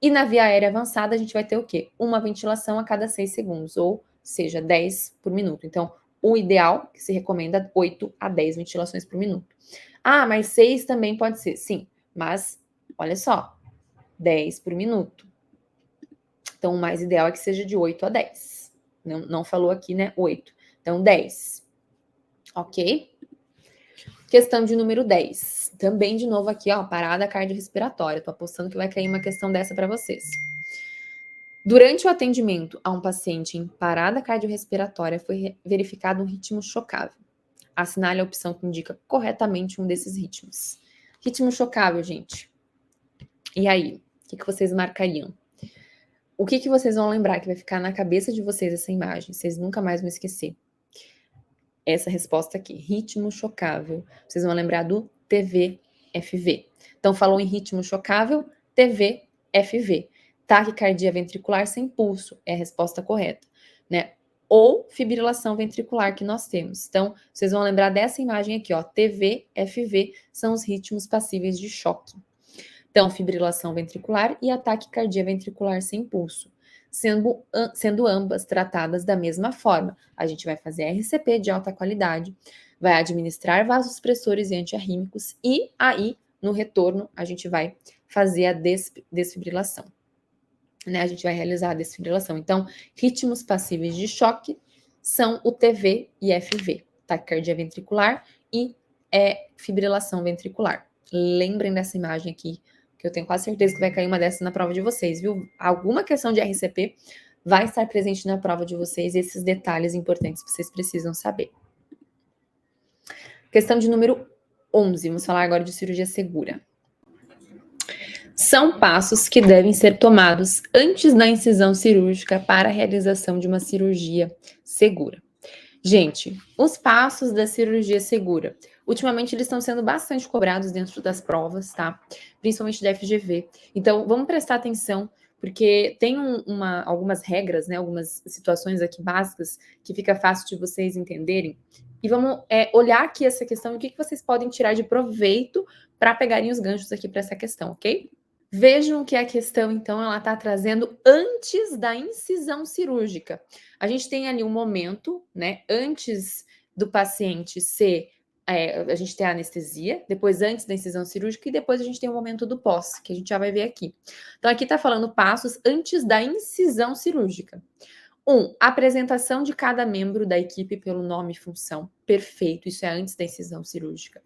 E na via aérea avançada, a gente vai ter o quê? Uma ventilação a cada 6 segundos, ou seja, 10 por minuto. Então, o ideal, que se recomenda, 8 a 10 ventilações por minuto. Ah, mas 6 também pode ser. Sim, mas olha só, 10 por minuto. Então, o mais ideal é que seja de 8 a 10. Não falou aqui, né? 8. Então, 10. Ok? Questão de número 10. Também, de novo, aqui, parada cardiorrespiratória. Tô apostando que vai cair uma questão dessa para vocês. Durante o atendimento a um paciente em parada cardiorrespiratória, foi verificado um ritmo chocável. Assinale a opção que indica corretamente um desses ritmos. Ritmo chocável, gente. E aí? O que vocês marcariam? O que vocês vão lembrar que vai ficar na cabeça de vocês essa imagem? Vocês nunca mais vão esquecer. Essa resposta aqui, ritmo chocável. Vocês vão lembrar do TVFV. Então, falou em ritmo chocável, TVFV. Taquicardia ventricular sem pulso é a resposta correta, né? Ou fibrilação ventricular que nós temos. Então, vocês vão lembrar dessa imagem aqui, ó, TV, FV, são os ritmos passíveis de choque. Então, fibrilação ventricular e ataque cardíaco ventricular sem pulso, sendo ambas tratadas da mesma forma. A gente vai fazer RCP de alta qualidade, vai administrar vasopressores e antiarrítmicos e aí, no retorno, a gente vai fazer a desfibrilação. Né, a gente vai realizar a desfibrilação. Então, ritmos passíveis de choque são o TV e FV, taquicardia ventricular e fibrilação ventricular. Lembrem dessa imagem aqui, que eu tenho quase certeza que vai cair uma dessas na prova de vocês, viu? Alguma questão de RCP vai estar presente na prova de vocês, esses detalhes importantes que vocês precisam saber. Questão de número 11, vamos falar agora de cirurgia segura. São passos que devem ser tomados antes da incisão cirúrgica para a realização de uma cirurgia segura. Gente, os passos da cirurgia segura. Ultimamente eles estão sendo bastante cobrados dentro das provas, tá? Principalmente da FGV. Então, vamos prestar atenção, porque tem algumas regras, né? Algumas situações aqui básicas que fica fácil de vocês entenderem. E vamos olhar aqui essa questão e o que vocês podem tirar de proveito para pegarem os ganchos aqui para essa questão, ok? Vejam que a questão, então, ela está trazendo antes da incisão cirúrgica. A gente tem ali um momento, né, antes do paciente a gente tem a anestesia, depois antes da incisão cirúrgica e depois a gente tem o momento do pós, que a gente já vai ver aqui. Então, aqui está falando passos antes da incisão cirúrgica. 1. Apresentação de cada membro da equipe pelo nome e função. Perfeito, isso é antes da incisão cirúrgica.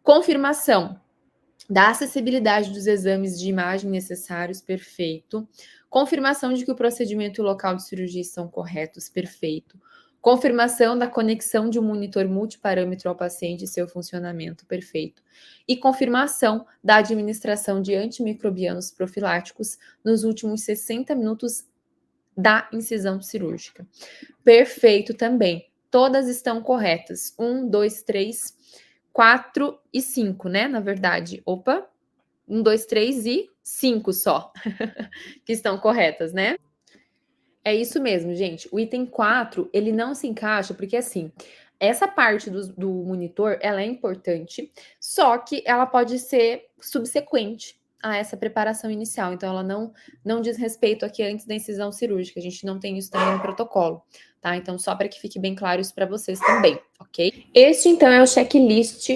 Confirmação da acessibilidade dos exames de imagem necessários, perfeito. Confirmação de que o procedimento e o local de cirurgia estão corretos, perfeito. Confirmação da conexão de um monitor multiparâmetro ao paciente e seu funcionamento, perfeito. E confirmação da administração de antimicrobianos profiláticos nos últimos 60 minutos da incisão cirúrgica. Perfeito também. Todas estão corretas. 1, 2, 3... 4 e 5, né? Na verdade, 1, 2, 3 e 5 só, que estão corretas, né? É isso mesmo, gente. O item 4, ele não se encaixa, porque assim, essa parte do monitor, ela é importante, só que ela pode ser subsequente a essa preparação inicial. Então, ela não diz respeito aqui antes da incisão cirúrgica. A gente não tem isso também no protocolo, tá? Então, só para que fique bem claro isso para vocês também, ok? Este, então, é o checklist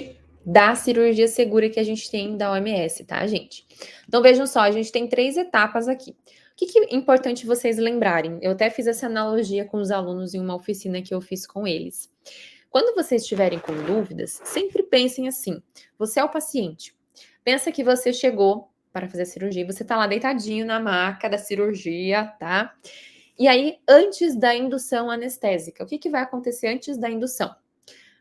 da cirurgia segura que a gente tem da OMS, tá, gente? Então, vejam só, a gente tem 3 etapas aqui. O que é importante vocês lembrarem? Eu até fiz essa analogia com os alunos em uma oficina que eu fiz com eles. Quando vocês estiverem com dúvidas, sempre pensem assim, você é o paciente. Pensa que você chegou para fazer a cirurgia, você tá lá deitadinho na maca da cirurgia, tá? E aí, antes da indução anestésica, o que vai acontecer antes da indução?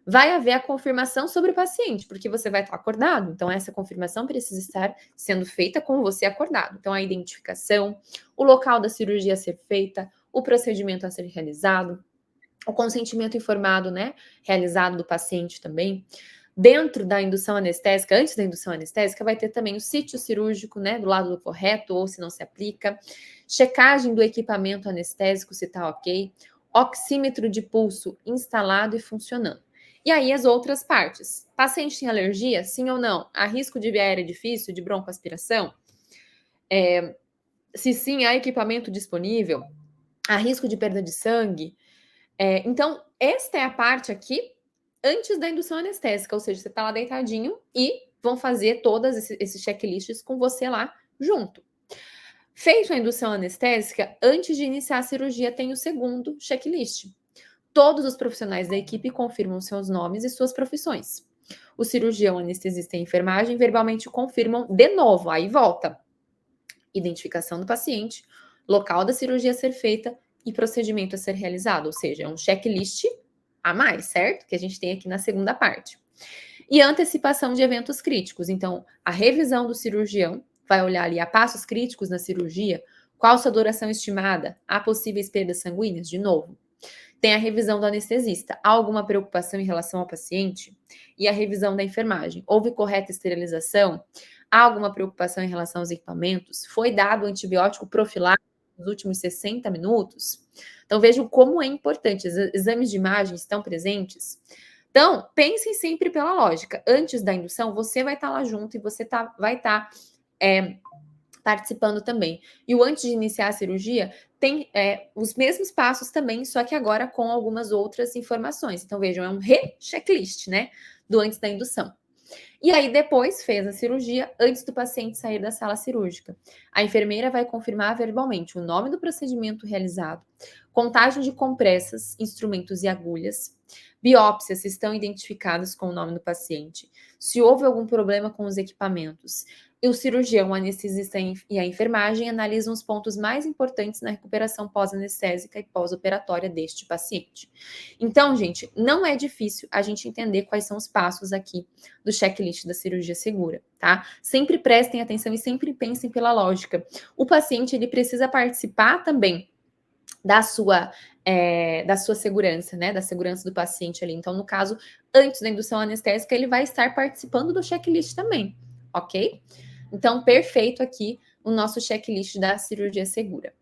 Vai haver a confirmação sobre o paciente, porque você vai estar acordado. Então, essa confirmação precisa estar sendo feita com você acordado. Então, a identificação, o local da cirurgia a ser feita, o procedimento a ser realizado, o consentimento informado, né, realizado do paciente também. Dentro da indução anestésica, antes da indução anestésica, vai ter também o sítio cirúrgico, né, do lado correto, ou se não se aplica. Checagem do equipamento anestésico, se está ok. Oxímetro de pulso instalado e funcionando. E aí as outras partes. Paciente tem alergia? Sim ou não? Há risco de via aérea difícil, de broncoaspiração? Se sim, há equipamento disponível? Há risco de perda de sangue? Então, esta é a parte aqui antes da indução anestésica, ou seja, você está lá deitadinho e vão fazer todos esses checklists com você lá junto. Feito a indução anestésica, antes de iniciar a cirurgia, tem o segundo checklist. Todos os profissionais da equipe confirmam seus nomes e suas profissões. O cirurgião, anestesista e enfermagem verbalmente confirmam de novo, aí volta. Identificação do paciente, local da cirurgia a ser feita e procedimento a ser realizado, ou seja, é um checklist a mais, certo? Que a gente tem aqui na segunda parte. E antecipação de eventos críticos. Então, a revisão do cirurgião vai olhar ali a passos críticos na cirurgia, qual sua duração estimada, há possíveis perdas sanguíneas, de novo. Tem a revisão do anestesista. Há alguma preocupação em relação ao paciente? E a revisão da enfermagem. Houve correta esterilização? Há alguma preocupação em relação aos equipamentos? Foi dado antibiótico profilático nos últimos 60 minutos? Então, vejam como é importante. Os exames de imagem estão presentes? Então, pensem sempre pela lógica. Antes da indução, você vai estar lá junto e você vai estar participando também. E o antes de iniciar a cirurgia tem os mesmos passos também, só que agora com algumas outras informações. Então, vejam, é um checklist, né? Do antes da indução. E aí, depois, fez a cirurgia antes do paciente sair da sala cirúrgica. A enfermeira vai confirmar verbalmente o nome do procedimento realizado, contagem de compressas, instrumentos e agulhas, biópsias se estão identificadas com o nome do paciente, se houve algum problema com os equipamentos. E o cirurgião, o anestesista e a enfermagem analisam os pontos mais importantes na recuperação pós-anestésica e pós-operatória deste paciente. Então, gente, não é difícil a gente entender quais são os passos aqui do checklist da cirurgia segura, tá? Sempre prestem atenção e sempre pensem pela lógica. O paciente, ele precisa participar também da sua segurança, né? Da segurança do paciente ali. Então, no caso, antes da indução anestésica, ele vai estar participando do checklist também, ok? Então, perfeito aqui o nosso checklist da cirurgia segura.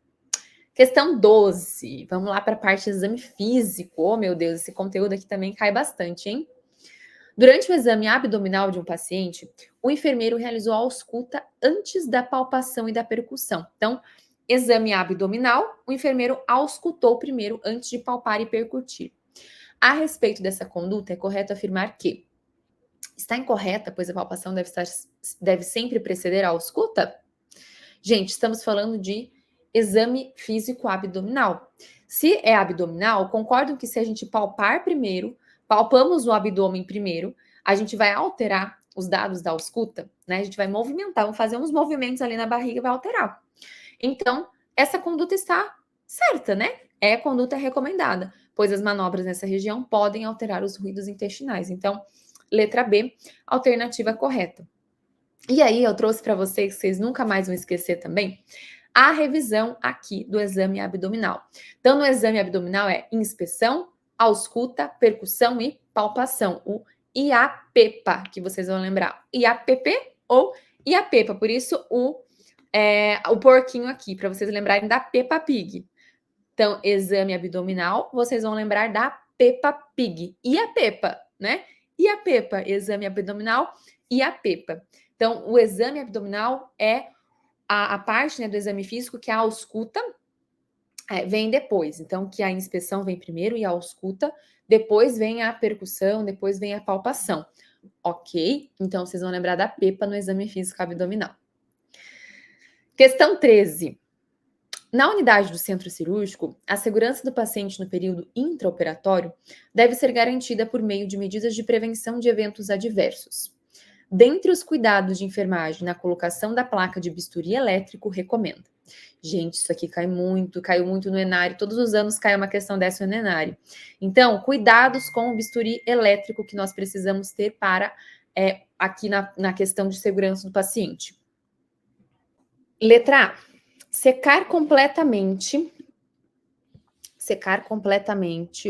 Questão 12. Vamos lá para a parte de exame físico. Oh, meu Deus, esse conteúdo aqui também cai bastante, hein? Durante o exame abdominal de um paciente, o enfermeiro realizou a ausculta antes da palpação e da percussão. Então, exame abdominal, o enfermeiro auscultou primeiro antes de palpar e percutir. A respeito dessa conduta, é correto afirmar que está incorreta, pois a palpação deve sempre preceder a ausculta? Gente, estamos falando de exame físico abdominal. Se é abdominal, concordam que se a gente palpar primeiro, palpamos o abdômen primeiro, a gente vai alterar os dados da ausculta, né? A gente vai movimentar, vamos fazer uns movimentos ali na barriga e vai alterar. Então, essa conduta está certa, né? É a conduta recomendada, pois as manobras nessa região podem alterar os ruídos intestinais. Então, letra B, alternativa correta. E aí, eu trouxe para vocês, que vocês nunca mais vão esquecer também, a revisão aqui do exame abdominal. Então, no exame abdominal é inspeção, ausculta, percussão e palpação. O IAPEPA, que vocês vão lembrar. IAPP ou IAPEPA. Por isso, o porquinho aqui, para vocês lembrarem da Peppa Pig. Então, exame abdominal, vocês vão lembrar da Peppa Pig. IAPEPA, né? IAPEPA, exame abdominal, IAPEPA. Então, o exame abdominal é a parte, né, do exame físico que a ausculta vem depois. Então, que a inspeção vem primeiro e a ausculta, depois vem a percussão, depois vem a palpação. Ok? Então, vocês vão lembrar da PEPA no exame físico abdominal. Questão 13. Na unidade do centro cirúrgico, a segurança do paciente no período intraoperatório deve ser garantida por meio de medidas de prevenção de eventos adversos. Dentre os cuidados de enfermagem na colocação da placa de bisturi elétrico, recomenda. Gente, isso aqui caiu muito no Enário. Todos os anos cai uma questão dessa no Enário. Então, cuidados com o bisturi elétrico que nós precisamos ter para aqui na questão de segurança do paciente. Letra A. Secar completamente.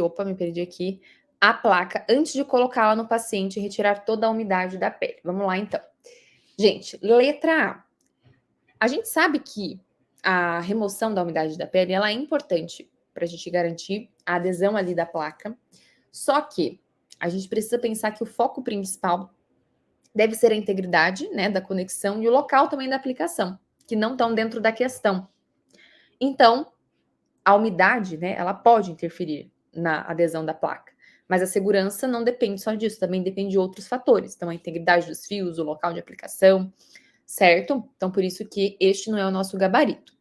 Opa, me perdi aqui. A placa antes de colocá-la no paciente e retirar toda a umidade da pele. Vamos lá, então. Gente, letra A. A gente sabe que a remoção da umidade da pele ela é importante para a gente garantir a adesão ali da placa. Só que a gente precisa pensar que o foco principal deve ser a integridade, né, da conexão e o local também da aplicação, que não estão dentro da questão. Então, a umidade, né, ela pode interferir na adesão da placa. Mas a segurança não depende só disso, também depende de outros fatores. Então, a integridade dos fios, o local de aplicação, certo? Então, por isso que este não é o nosso gabarito.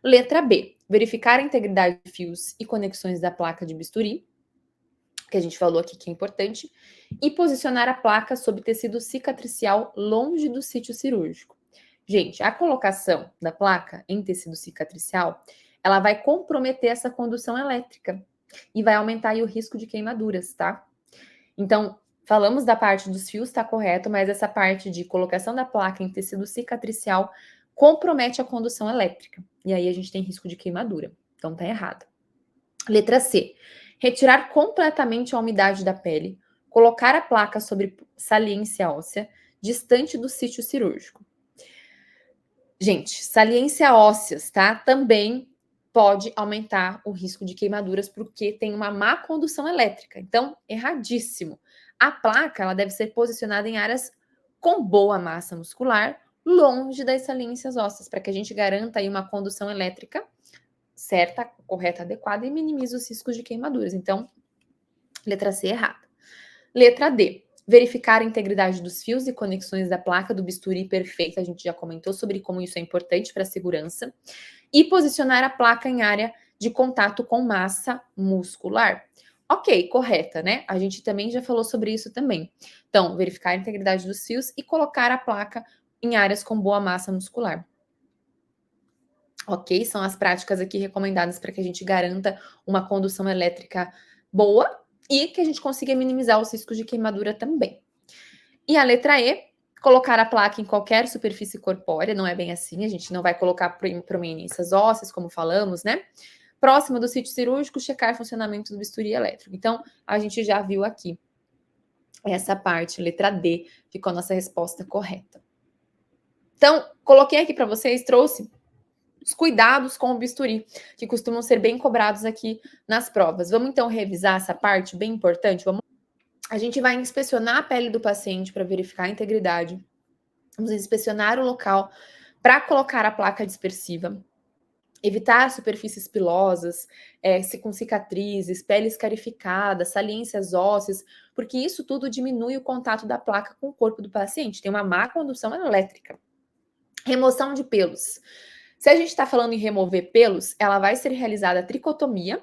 Letra B. Verificar a integridade de fios e conexões da placa de bisturi, que a gente falou aqui que é importante, e posicionar a placa sob tecido cicatricial longe do sítio cirúrgico. Gente, a colocação da placa em tecido cicatricial, ela vai comprometer essa condução elétrica e vai aumentar aí o risco de queimaduras, tá? Então, falamos da parte dos fios, tá correto, mas essa parte de colocação da placa em tecido cicatricial compromete a condução elétrica. E aí a gente tem risco de queimadura. Então, tá errado. Letra C. Retirar completamente a umidade da pele, colocar a placa sobre saliência óssea, distante do sítio cirúrgico. Gente, saliência ósseas, tá? Também pode aumentar o risco de queimaduras porque tem uma má condução elétrica. Então, erradíssimo. A placa, ela deve ser posicionada em áreas com boa massa muscular, longe das saliências ósseas, para que a gente garanta aí uma condução elétrica certa, correta, adequada e minimize os riscos de queimaduras. Então, letra C errada. Letra D. Verificar a integridade dos fios e conexões da placa do bisturi perfeita. A gente já comentou sobre como isso é importante para a segurança. E posicionar a placa em área de contato com massa muscular. Ok, correta, né? A gente também já falou sobre isso também. Então, verificar a integridade dos fios e colocar a placa em áreas com boa massa muscular. Ok? São as práticas aqui recomendadas para que a gente garanta uma condução elétrica boa e que a gente consiga minimizar os riscos de queimadura também. E a letra E, colocar a placa em qualquer superfície corpórea, não é bem assim, a gente não vai colocar prominências ósseas, como falamos, né? Próximo do sítio cirúrgico, checar funcionamento do bisturi elétrico. Então, a gente já viu aqui essa parte, letra D, ficou a nossa resposta correta. Então, coloquei aqui para vocês, trouxe os cuidados com o bisturi, que costumam ser bem cobrados aqui nas provas. Vamos então revisar essa parte bem importante? A gente vai inspecionar a pele do paciente para verificar a integridade. Vamos inspecionar o local para colocar a placa dispersiva. Evitar superfícies pilosas, com cicatrizes, pele escarificada, saliências ósseas, porque isso tudo diminui o contato da placa com o corpo do paciente. Tem uma má condução elétrica. Remoção de pelos. Se a gente está falando em remover pelos, ela vai ser realizada a tricotomia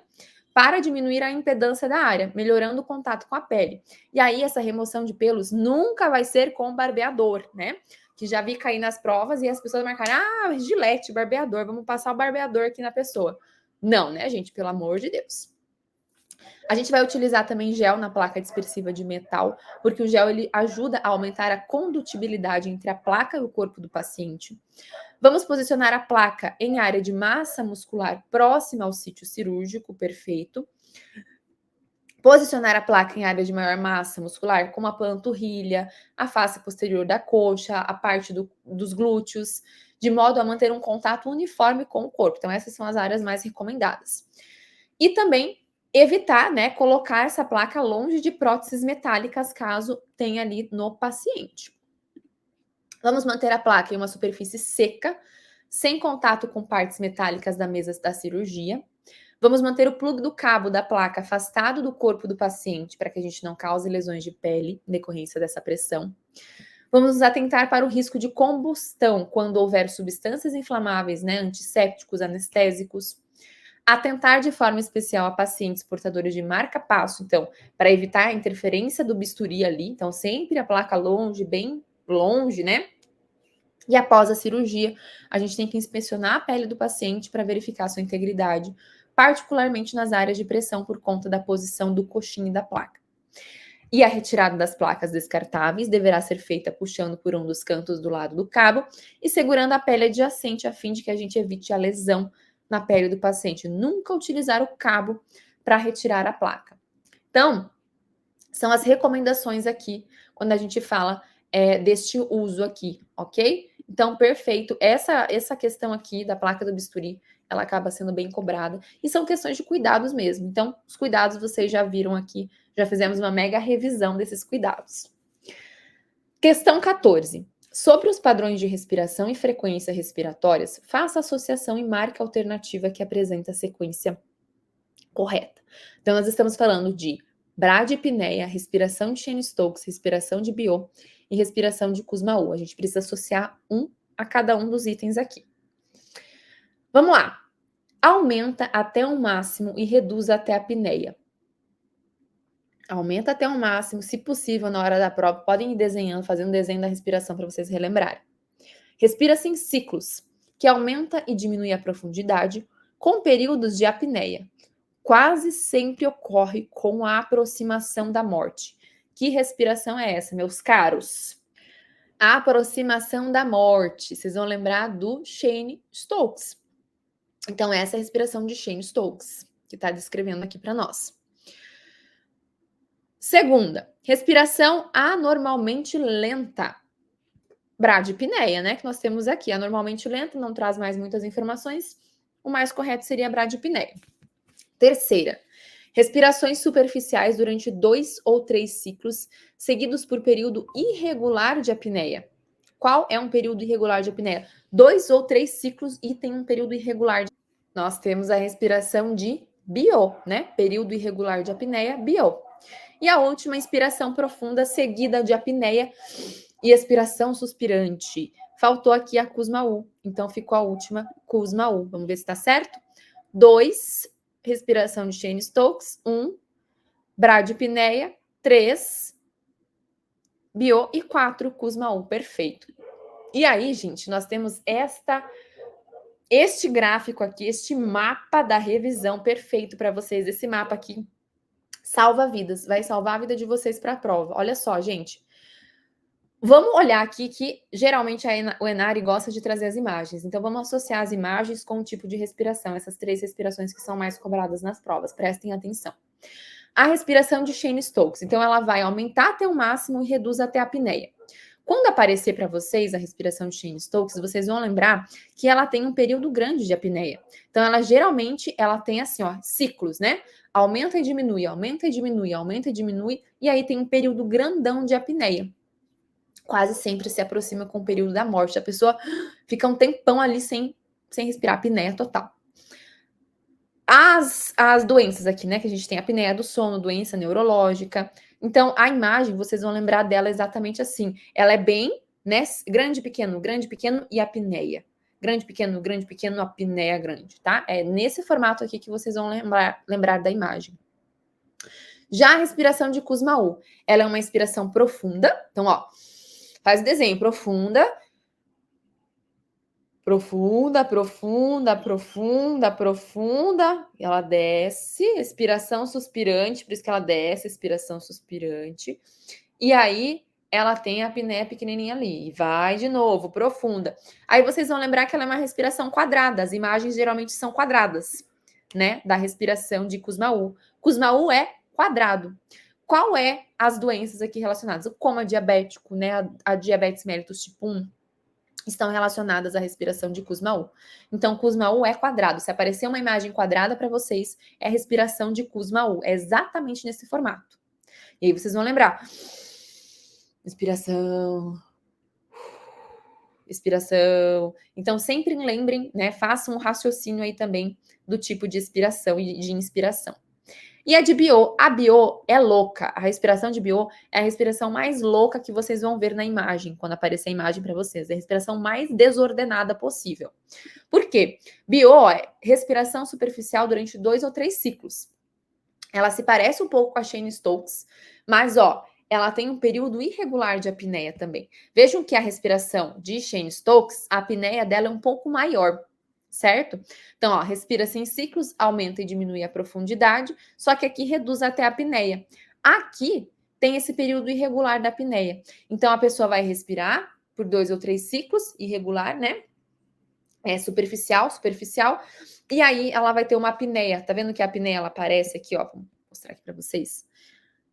para diminuir a impedância da área, melhorando o contato com a pele. E aí, essa remoção de pelos nunca vai ser com barbeador, né? Que já vi cair nas provas e as pessoas marcaram, gilete, barbeador, vamos passar o barbeador aqui na pessoa. Não, né, gente? Pelo amor de Deus. A gente vai utilizar também gel na placa dispersiva de metal, porque o gel ele ajuda a aumentar a condutibilidade entre a placa e o corpo do paciente. Vamos posicionar a placa em área de massa muscular próxima ao sítio cirúrgico, perfeito. Posicionar a placa em área de maior massa muscular, como a panturrilha, a face posterior da coxa, a parte dos glúteos, de modo a manter um contato uniforme com o corpo. Então, essas são as áreas mais recomendadas. E também evitar, né, colocar essa placa longe de próteses metálicas, caso tenha ali no paciente. Vamos manter a placa em uma superfície seca, sem contato com partes metálicas da mesa da cirurgia. Vamos manter o plug do cabo da placa afastado do corpo do paciente para que a gente não cause lesões de pele em decorrência dessa pressão. Vamos nos atentar para o risco de combustão quando houver substâncias inflamáveis, né, antissépticos, anestésicos. Atentar de forma especial a pacientes portadores de marca-passo, então, para evitar a interferência do bisturi ali. Então, sempre a placa longe, bem longe, né? E após a cirurgia, a gente tem que inspecionar a pele do paciente para verificar sua integridade, particularmente nas áreas de pressão por conta da posição do coxim e da placa. E a retirada das placas descartáveis deverá ser feita puxando por um dos cantos do lado do cabo e segurando a pele adjacente a fim de que a gente evite a lesão na pele do paciente. Nunca utilizar o cabo para retirar a placa. Então, são as recomendações aqui quando a gente fala deste uso aqui, ok? Então, perfeito. Essa questão aqui da placa do bisturi, ela acaba sendo bem cobrada. E são questões de cuidados mesmo. Então, os cuidados vocês já viram aqui, já fizemos uma mega revisão desses cuidados. Questão 14. Sobre os padrões de respiração e frequência respiratórias, faça a associação e marque a alternativa que apresenta a sequência correta. Então, nós estamos falando de bradipneia, respiração de Cheyne-Stokes, respiração de Biot e respiração de Kussmaul. A gente precisa associar um a cada um dos itens aqui. Vamos lá. Aumenta até o máximo e reduz até a apneia. Aumenta até o máximo, se possível, na hora da prova. Podem ir desenhando, fazendo um desenho da respiração para vocês relembrarem. Respira-se em ciclos, que aumenta e diminui a profundidade, com períodos de apneia. Quase sempre ocorre com a aproximação da morte. Que respiração é essa, meus caros? A aproximação da morte. Vocês vão lembrar do Cheyne-Stokes. Então, essa é a respiração de Cheyne-Stokes, que está descrevendo aqui para nós. Segunda, respiração anormalmente lenta. Bradiapneia, né, que nós temos aqui. Anormalmente lenta, não traz mais muitas informações. O mais correto seria a bradiapneia. Terceira, respirações superficiais durante 2 ou 3 ciclos, seguidos por período irregular de apneia. Qual é um período irregular de apneia? 2 ou 3 ciclos e tem um período irregular. Nós temos a respiração de BO, né? Período irregular de apneia, BO. E a última, inspiração profunda seguida de apneia e expiração suspirante. Faltou aqui a Kussmaul, então ficou a última Kussmaul. Vamos ver se está certo? 2, respiração de Cheyne-Stokes. bradiapneia. 3, BO. E 4, Kussmaul. Perfeito. E aí, gente, nós temos este gráfico aqui, este mapa da revisão perfeito para vocês. Esse mapa aqui salva vidas, vai salvar a vida de vocês para a prova. Olha só, gente. Vamos olhar aqui que geralmente o Enari gosta de trazer as imagens. Então, vamos associar as imagens com o tipo de respiração, essas 3 respirações que são mais cobradas nas provas. Prestem atenção. A respiração de Cheyne-Stokes. Então, ela vai aumentar até o máximo e reduz até a apneia. Quando aparecer para vocês a respiração de Cheyne-Stokes, vocês vão lembrar que ela tem um período grande de apneia. Então, ela geralmente tem assim, ó, ciclos, né? Aumenta e diminui, aumenta e diminui, aumenta e diminui, e aí tem um período grandão de apneia. Quase sempre se aproxima com o período da morte. A pessoa fica um tempão ali sem respirar, apneia total. As doenças aqui, né, que a gente tem a apneia do sono, doença neurológica. Então, a imagem, vocês vão lembrar dela exatamente assim. Ela é bem, né, grande, pequeno e apneia. Grande, pequeno, apneia grande, tá? É nesse formato aqui que vocês vão lembrar da imagem. Já a respiração de Kussmaul, ela é uma inspiração profunda. Então, ó, faz o desenho, profunda, profunda, profunda, profunda, profunda. Ela desce, expiração suspirante, por isso que ela desce, expiração suspirante. E aí ela tem a apneia pequenininha ali. E vai de novo, profunda. Aí vocês vão lembrar que ela é uma respiração quadrada. As imagens geralmente são quadradas, né? Da respiração de Kussmaul. Kussmaul é quadrado. Qual é as doenças aqui relacionadas? O coma diabético, né? A diabetes mellitus tipo 1 estão relacionadas à respiração de Kussmaul. Então, Kussmaul é quadrado. Se aparecer uma imagem quadrada para vocês, é a respiração de Kussmaul. É exatamente nesse formato. E aí vocês vão lembrar. Inspiração. Expiração. Então, sempre lembrem, né? Façam um raciocínio aí também do tipo de expiração e de inspiração. E a de BO, a BO é louca. A respiração de BO é a respiração mais louca que vocês vão ver na imagem, quando aparecer a imagem para vocês. É a respiração mais desordenada possível. Por quê? BO é respiração superficial durante 2 ou 3 ciclos. Ela se parece um pouco com a Cheyne-Stokes, mas, ó, ela tem um período irregular de apneia também. Vejam que a respiração de Cheyne-Stokes, a apneia dela é um pouco maior, certo? Então, ó, respira-se em ciclos, aumenta e diminui a profundidade, só que aqui reduz até a apneia. Aqui tem esse período irregular da apneia. Então, a pessoa vai respirar por 2 ou 3 ciclos, irregular, né? É superficial, e aí ela vai ter uma apneia. Tá vendo que a apneia ela aparece aqui, ó? Vou mostrar aqui para vocês.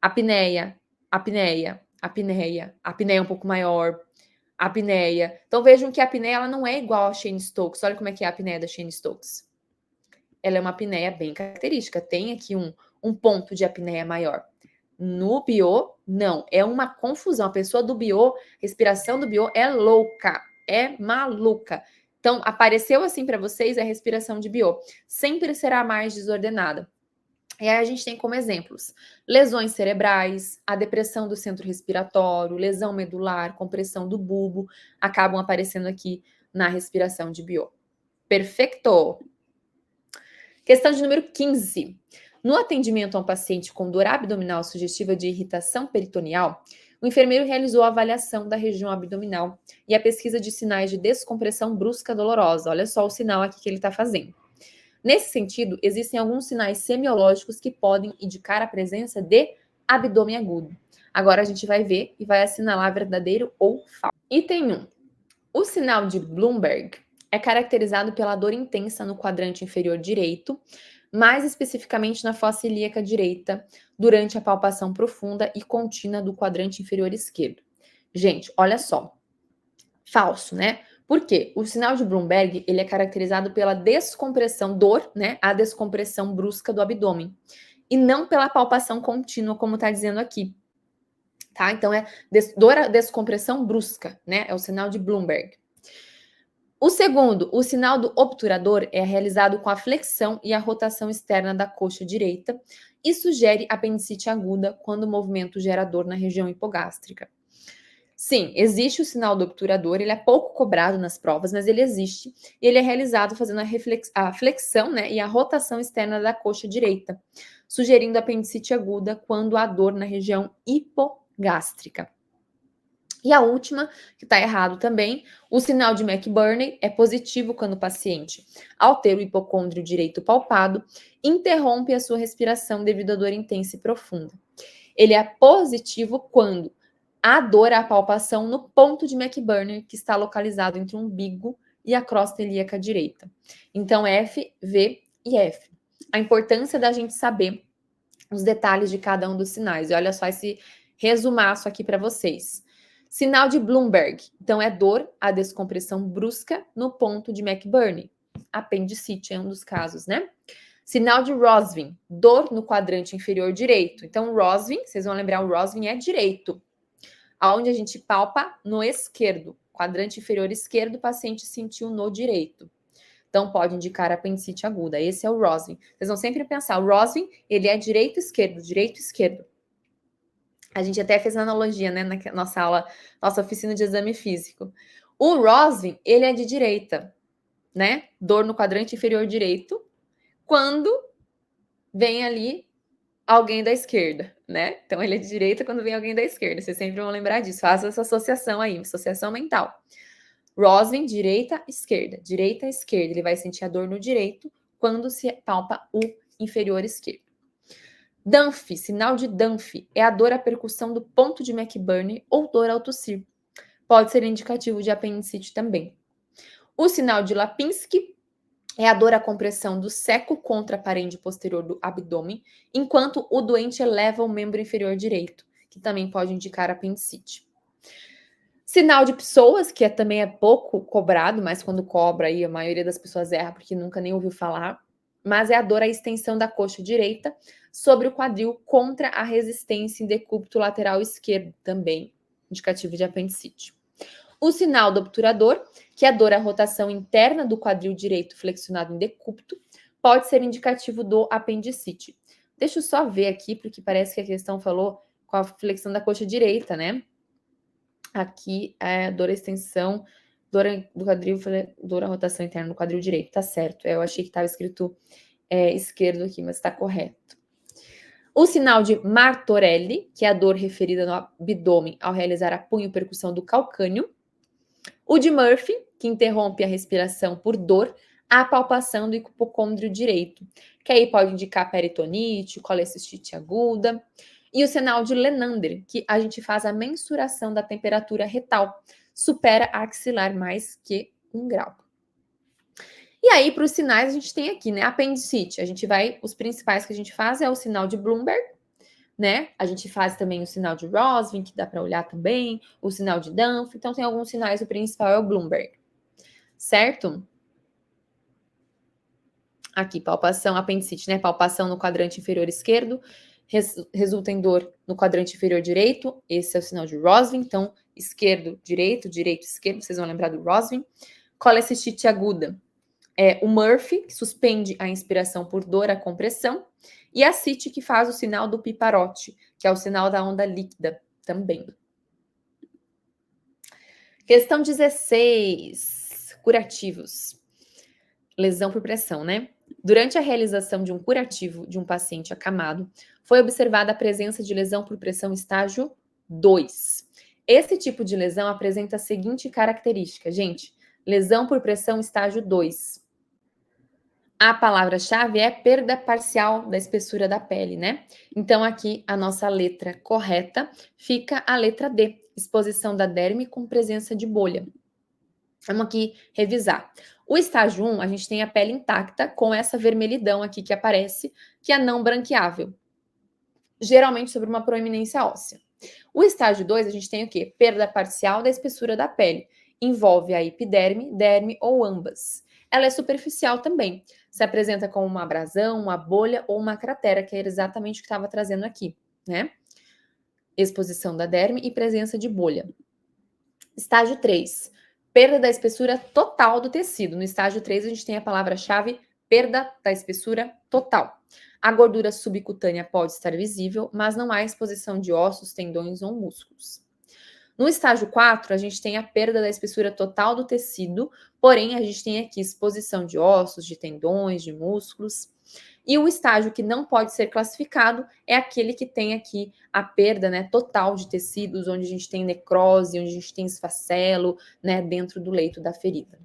Apneia, apneia, apneia, apneia um pouco maior, apneia. Então vejam que a apneia ela não é igual a Cheyne-Stokes. Olha como é que é a apneia da Cheyne-Stokes. Ela é uma apneia bem característica. Tem aqui um ponto de apneia maior. No BO, não. É uma confusão. A pessoa do BO, respiração do BO é louca, é maluca. Então, apareceu assim para vocês a respiração de BO. Sempre será mais desordenada. E aí a gente tem como exemplos lesões cerebrais, a depressão do centro respiratório, lesão medular, compressão do bulbo, acabam aparecendo aqui na respiração de BO. Perfeito! Questão de número 15. No atendimento a um paciente com dor abdominal sugestiva de irritação peritoneal, o enfermeiro realizou a avaliação da região abdominal e a pesquisa de sinais de descompressão brusca dolorosa. Olha só o sinal aqui que ele está fazendo. Nesse sentido, existem alguns sinais semiológicos que podem indicar a presença de abdômen agudo. Agora a gente vai ver e vai assinalar verdadeiro ou falso. Item 1. O sinal de Bloomberg é caracterizado pela dor intensa no quadrante inferior direito, mais especificamente na fossa ilíaca direita, durante a palpação profunda e contínua do quadrante inferior esquerdo. Gente, olha só. Falso, né? Por quê? O sinal de Bloomberg, ele é caracterizado pela descompressão, dor, né? A descompressão brusca do abdômen. E não pela palpação contínua, como está dizendo aqui. Tá? Então, é dor, descompressão brusca, né? É o sinal de Bloomberg. O segundo, o sinal do obturador é realizado com a flexão e a rotação externa da coxa direita e sugere apendicite aguda quando o movimento gera dor na região hipogástrica. Sim, existe o sinal do obturador, ele é pouco cobrado nas provas, mas ele existe. E ele é realizado fazendo a flexão, né, e a rotação externa da coxa direita, sugerindo apendicite aguda quando há dor na região hipogástrica. E a última, que está errado também, o sinal de McBurney é positivo quando o paciente, ao ter o hipocôndrio direito palpado, interrompe a sua respiração devido à dor intensa e profunda. Ele é positivo quando há dor à palpação no ponto de McBurney, que está localizado entre o umbigo e a crosta ilíaca direita. Então, F, V e F. A importância da gente saber os detalhes de cada um dos sinais. E olha só esse resumaço aqui para vocês. Sinal de Bloomberg. Então, é dor, a descompressão brusca no ponto de McBurney. Apendicite é um dos casos, né? Sinal de Rosvin. Dor no quadrante inferior direito. Então, Rosvin, vocês vão lembrar, o Rosvin é direito. Aonde a gente palpa no esquerdo. Quadrante inferior esquerdo, o paciente sentiu no direito. Então, pode indicar apendicite aguda. Esse é o Rosvin. Vocês vão sempre pensar, o Rosvin, ele é direito-esquerdo, direito-esquerdo. A gente até fez uma analogia, né, na nossa aula, nossa oficina de exame físico. O Rosvin, ele é de direita, né? Dor no quadrante inferior direito, quando vem ali alguém da esquerda, né? Então, ele é de direita quando vem alguém da esquerda. Vocês sempre vão lembrar disso. Faça essa associação aí, associação mental. Rosvin, direita, esquerda. Direita, esquerda. Ele vai sentir a dor no direito quando se palpa o inferior esquerdo. Dunphy, sinal de Dunphy, é a dor à percussão do ponto de McBurney ou dor ao tossir. Pode ser indicativo de apendicite também. O sinal de Lipinski é a dor à compressão do seco contra a parede posterior do abdômen, enquanto o doente eleva o membro inferior direito, que também pode indicar apendicite. Sinal de pessoas, que também é pouco cobrado, mas quando cobra aí a maioria das pessoas erra porque nunca nem ouviu falar, mas é a dor à extensão da coxa direita sobre o quadril contra a resistência em decúbito lateral esquerdo, também indicativo de apendicite. O sinal do obturador, que é a dor à rotação interna do quadril direito flexionado em decúbito, pode ser indicativo do apendicite. Deixa eu só ver aqui, porque parece que a questão falou com a flexão da coxa direita, né? Aqui é dor à extensão, dor do quadril, dor à rotação interna do quadril direito, tá certo. Eu achei que estava escrito esquerdo aqui, mas está correto. O sinal de Martorelli, que é a dor referida no abdômen ao realizar a punho-percussão do calcâneo. O de Murphy, que interrompe a respiração por dor, a palpação do hipocôndrio direito, que aí pode indicar peritonite, colecistite aguda. E o sinal de Lenander, que a gente faz a mensuração da temperatura retal, supera a axilar mais que 1 grau. E aí, para os sinais, a gente tem aqui, né? Apendicite. Os principais que a gente faz é o sinal de Bloomberg, né? A gente faz também o sinal de Rosvin, que dá para olhar também, o sinal de Dunphy. Então, tem alguns sinais, o principal é o Bloomberg. Certo? Aqui, palpação, apendicite, né? Palpação no quadrante inferior esquerdo, resulta em dor no quadrante inferior direito. Esse é o sinal de Rosvin. Então, esquerdo, direito, direito, esquerdo. Vocês vão lembrar do Rosvin. Colecistite aguda. O Murphy, que suspende a inspiração por dor à compressão, e a CIT, que faz o sinal do piparote, que é o sinal da onda líquida também. Questão 16. Curativos. Lesão por pressão, né? Durante a realização de um curativo de um paciente acamado, foi observada a presença de lesão por pressão estágio 2. Esse tipo de lesão apresenta a seguinte característica, gente. Lesão por pressão estágio 2. A palavra-chave é perda parcial da espessura da pele, né? Então, aqui a nossa letra correta fica a letra D, exposição da derme com presença de bolha. Vamos aqui revisar. O estágio 1, a gente tem a pele intacta com essa vermelhidão aqui que aparece, que é não branqueável, geralmente sobre uma proeminência óssea. O estágio 2, a gente tem o quê? Perda parcial da espessura da pele. envolve a epiderme, derme ou ambas. Ela é superficial também, se apresenta como uma abrasão, uma bolha ou uma cratera, que era exatamente o que estava trazendo aqui, né? Exposição da derme e presença de bolha. Estágio 3, perda da espessura total do tecido. No estágio 3, a gente tem a palavra-chave perda da espessura total. A gordura subcutânea pode estar visível, mas não há exposição de ossos, tendões ou músculos. No estágio 4, a gente tem a perda da espessura total do tecido, porém a gente tem aqui exposição de ossos, de tendões, de músculos. E o estágio que não pode ser classificado é aquele que tem aqui a perda, né, total de tecidos, onde a gente tem necrose, onde a gente tem esfacelo, né, dentro do leito da ferida.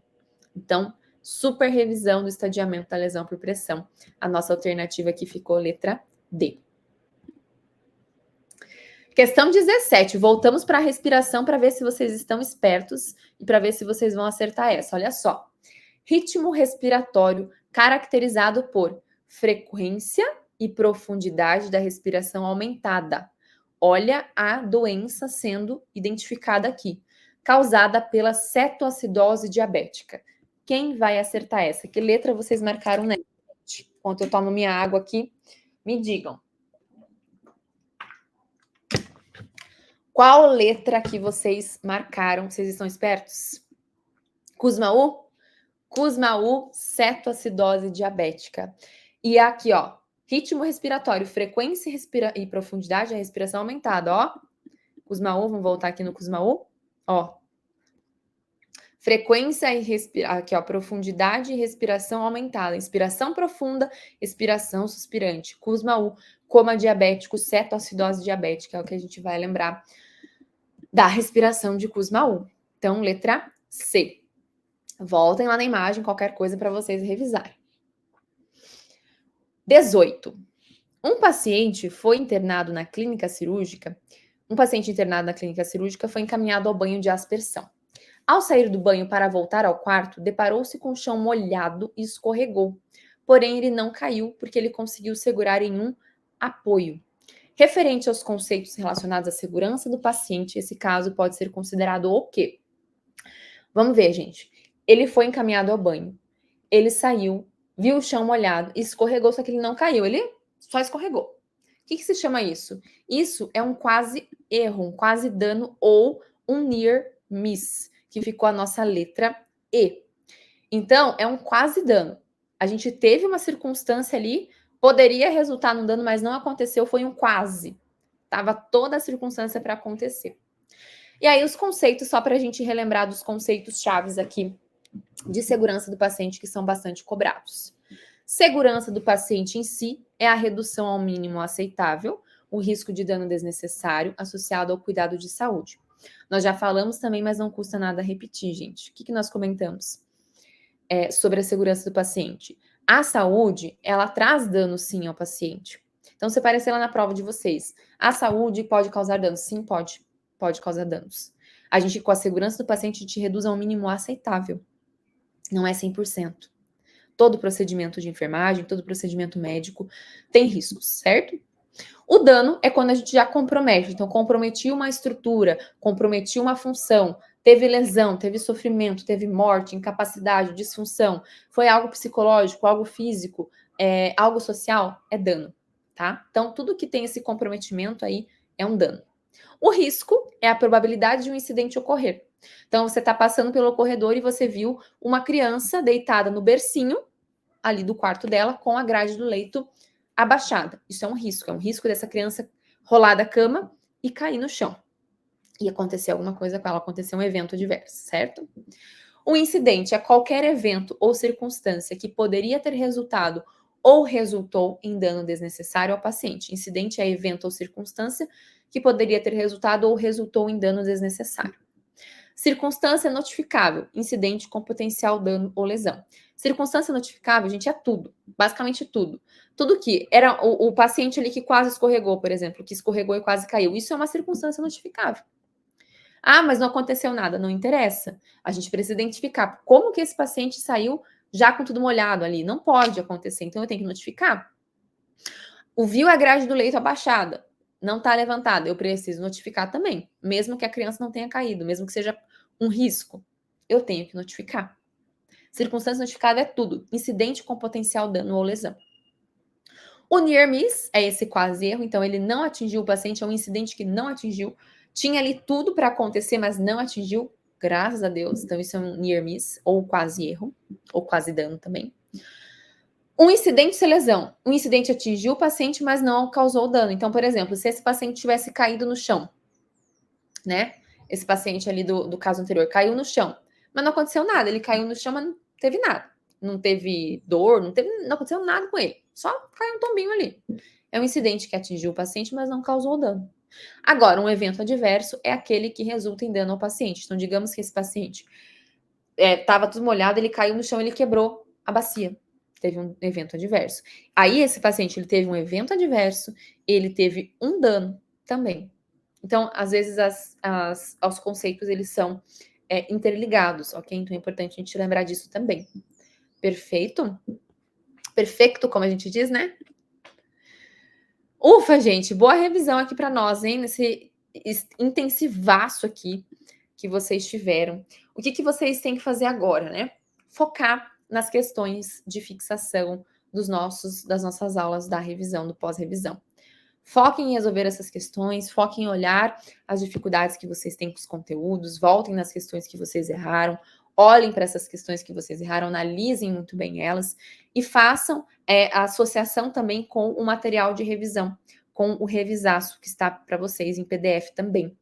Então, super revisão do estadiamento da lesão por pressão. A nossa alternativa aqui ficou letra D. Questão 17. Voltamos para a respiração para ver se vocês estão espertos e para ver se vocês vão acertar essa. Olha só. Ritmo respiratório caracterizado por frequência e profundidade da respiração aumentada. Olha a doença sendo identificada aqui, causada pela cetoacidose diabética. Quem vai acertar essa? Que letra vocês marcaram nela? Enquanto eu tomo minha água aqui, me digam. Qual letra que vocês marcaram? Vocês estão espertos? Kussmaul? Kussmaul, cetoacidose diabética. E aqui, ó, ritmo respiratório, frequência e profundidade da respiração aumentada, ó. Kussmaul, vamos voltar aqui no Kussmaul, ó. Frequência e aqui, ó, profundidade e respiração aumentada. Inspiração profunda, expiração suspirante. Kussmaul, coma diabético, cetoacidose diabética, é o que a gente vai lembrar da respiração de Kussmaul. Então, letra C. Voltem lá na imagem, qualquer coisa para vocês revisarem. 18. Um paciente internado na clínica cirúrgica foi encaminhado ao banho de aspersão. Ao sair do banho para voltar ao quarto, deparou-se com o chão molhado e escorregou. Porém, ele não caiu porque ele conseguiu segurar em um apoio. Referente aos conceitos relacionados à segurança do paciente, esse caso pode ser considerado o quê? Vamos ver, gente. Ele foi encaminhado ao banho. Ele saiu, viu o chão molhado, escorregou, só que ele não caiu. Ele só escorregou. O que se chama isso? Isso é um quase erro, um quase dano ou um near miss, que ficou a nossa letra E. Então, é um quase dano. A gente teve uma circunstância ali, poderia resultar num dano, mas não aconteceu, foi um quase. Tava toda a circunstância para acontecer. E aí, os conceitos, só para a gente relembrar dos conceitos chaves aqui de segurança do paciente, que são bastante cobrados. Segurança do paciente em si é a redução ao mínimo aceitável, o risco de dano desnecessário associado ao cuidado de saúde. Nós já falamos também, mas não custa nada repetir, gente. O que nós comentamos sobre a segurança do paciente? A saúde, ela traz dano, sim, ao paciente. Então, se aparecer lá na prova de vocês, a saúde pode causar danos? Sim, pode causar danos. A gente, com a segurança do paciente, a gente reduz ao mínimo aceitável. Não é 100%. Todo procedimento de enfermagem, todo procedimento médico tem riscos, certo? O dano é quando a gente já compromete. Então, comprometi uma estrutura, comprometi uma função, teve lesão, teve sofrimento, teve morte, incapacidade, disfunção, foi algo psicológico, algo físico, algo social, é dano, tá? Então, tudo que tem esse comprometimento aí é um dano. O risco é a probabilidade de um incidente ocorrer. Então, você está passando pelo corredor e você viu uma criança deitada no bercinho, ali do quarto dela, com a grade do leito abaixada. Isso é um risco dessa criança rolar da cama e cair no chão. E acontecer alguma coisa com ela, acontecer um evento adverso, certo? O incidente é qualquer evento ou circunstância que poderia ter resultado ou resultou em dano desnecessário ao paciente. Incidente é evento ou circunstância que poderia ter resultado ou resultou em dano desnecessário. Circunstância notificável, incidente com potencial dano ou lesão. Circunstância notificável, gente, é tudo, basicamente tudo. Tudo que era o paciente ali que quase escorregou, por exemplo, que escorregou e quase caiu, isso é uma circunstância notificável. Ah, mas não aconteceu nada, não interessa. A gente precisa identificar como que esse paciente saiu já com tudo molhado ali. Não pode acontecer, então eu tenho que notificar. Viu a grade do leito abaixada, não está levantada, eu preciso notificar também, mesmo que a criança não tenha caído, mesmo que seja um risco, eu tenho que notificar. Circunstância notificada é tudo. Incidente com potencial dano ou lesão. O near miss é esse quase erro, então ele não atingiu o paciente, é um incidente que não atingiu. Tinha ali tudo para acontecer, mas não atingiu, graças a Deus. Então isso é um near miss, ou quase erro, ou quase dano também. Um incidente sem lesão. Um incidente atingiu o paciente, mas não causou dano. Então, por exemplo, se esse paciente tivesse caído no chão, né? Esse paciente ali do caso anterior caiu no chão, mas não aconteceu nada. Ele caiu no chão, mas não teve nada. Não teve dor, não aconteceu nada com ele. Só caiu um tombinho ali. É um incidente que atingiu o paciente, mas não causou dano. Agora, um evento adverso é aquele que resulta em dano ao paciente. Então, digamos que esse paciente estava tudo molhado, ele caiu no chão, ele quebrou a bacia. Teve um evento adverso. Aí, esse paciente, ele teve um evento adverso, ele teve um dano também. Então, às vezes, os conceitos, eles são interligados, ok? Então, é importante a gente lembrar disso também. Perfeito? Perfeito, como a gente diz, né? Ufa, gente, boa revisão aqui para nós, hein? Nesse intensivaço aqui que vocês tiveram. O que vocês têm que fazer agora, né? Focar nas questões de fixação das nossas aulas da revisão, do pós-revisão. Foquem em resolver essas questões, foquem em olhar as dificuldades que vocês têm com os conteúdos, voltem nas questões que vocês erraram, olhem para essas questões que vocês erraram, analisem muito bem elas e façam a associação também com o material de revisão, com o revisaço que está para vocês em PDF também.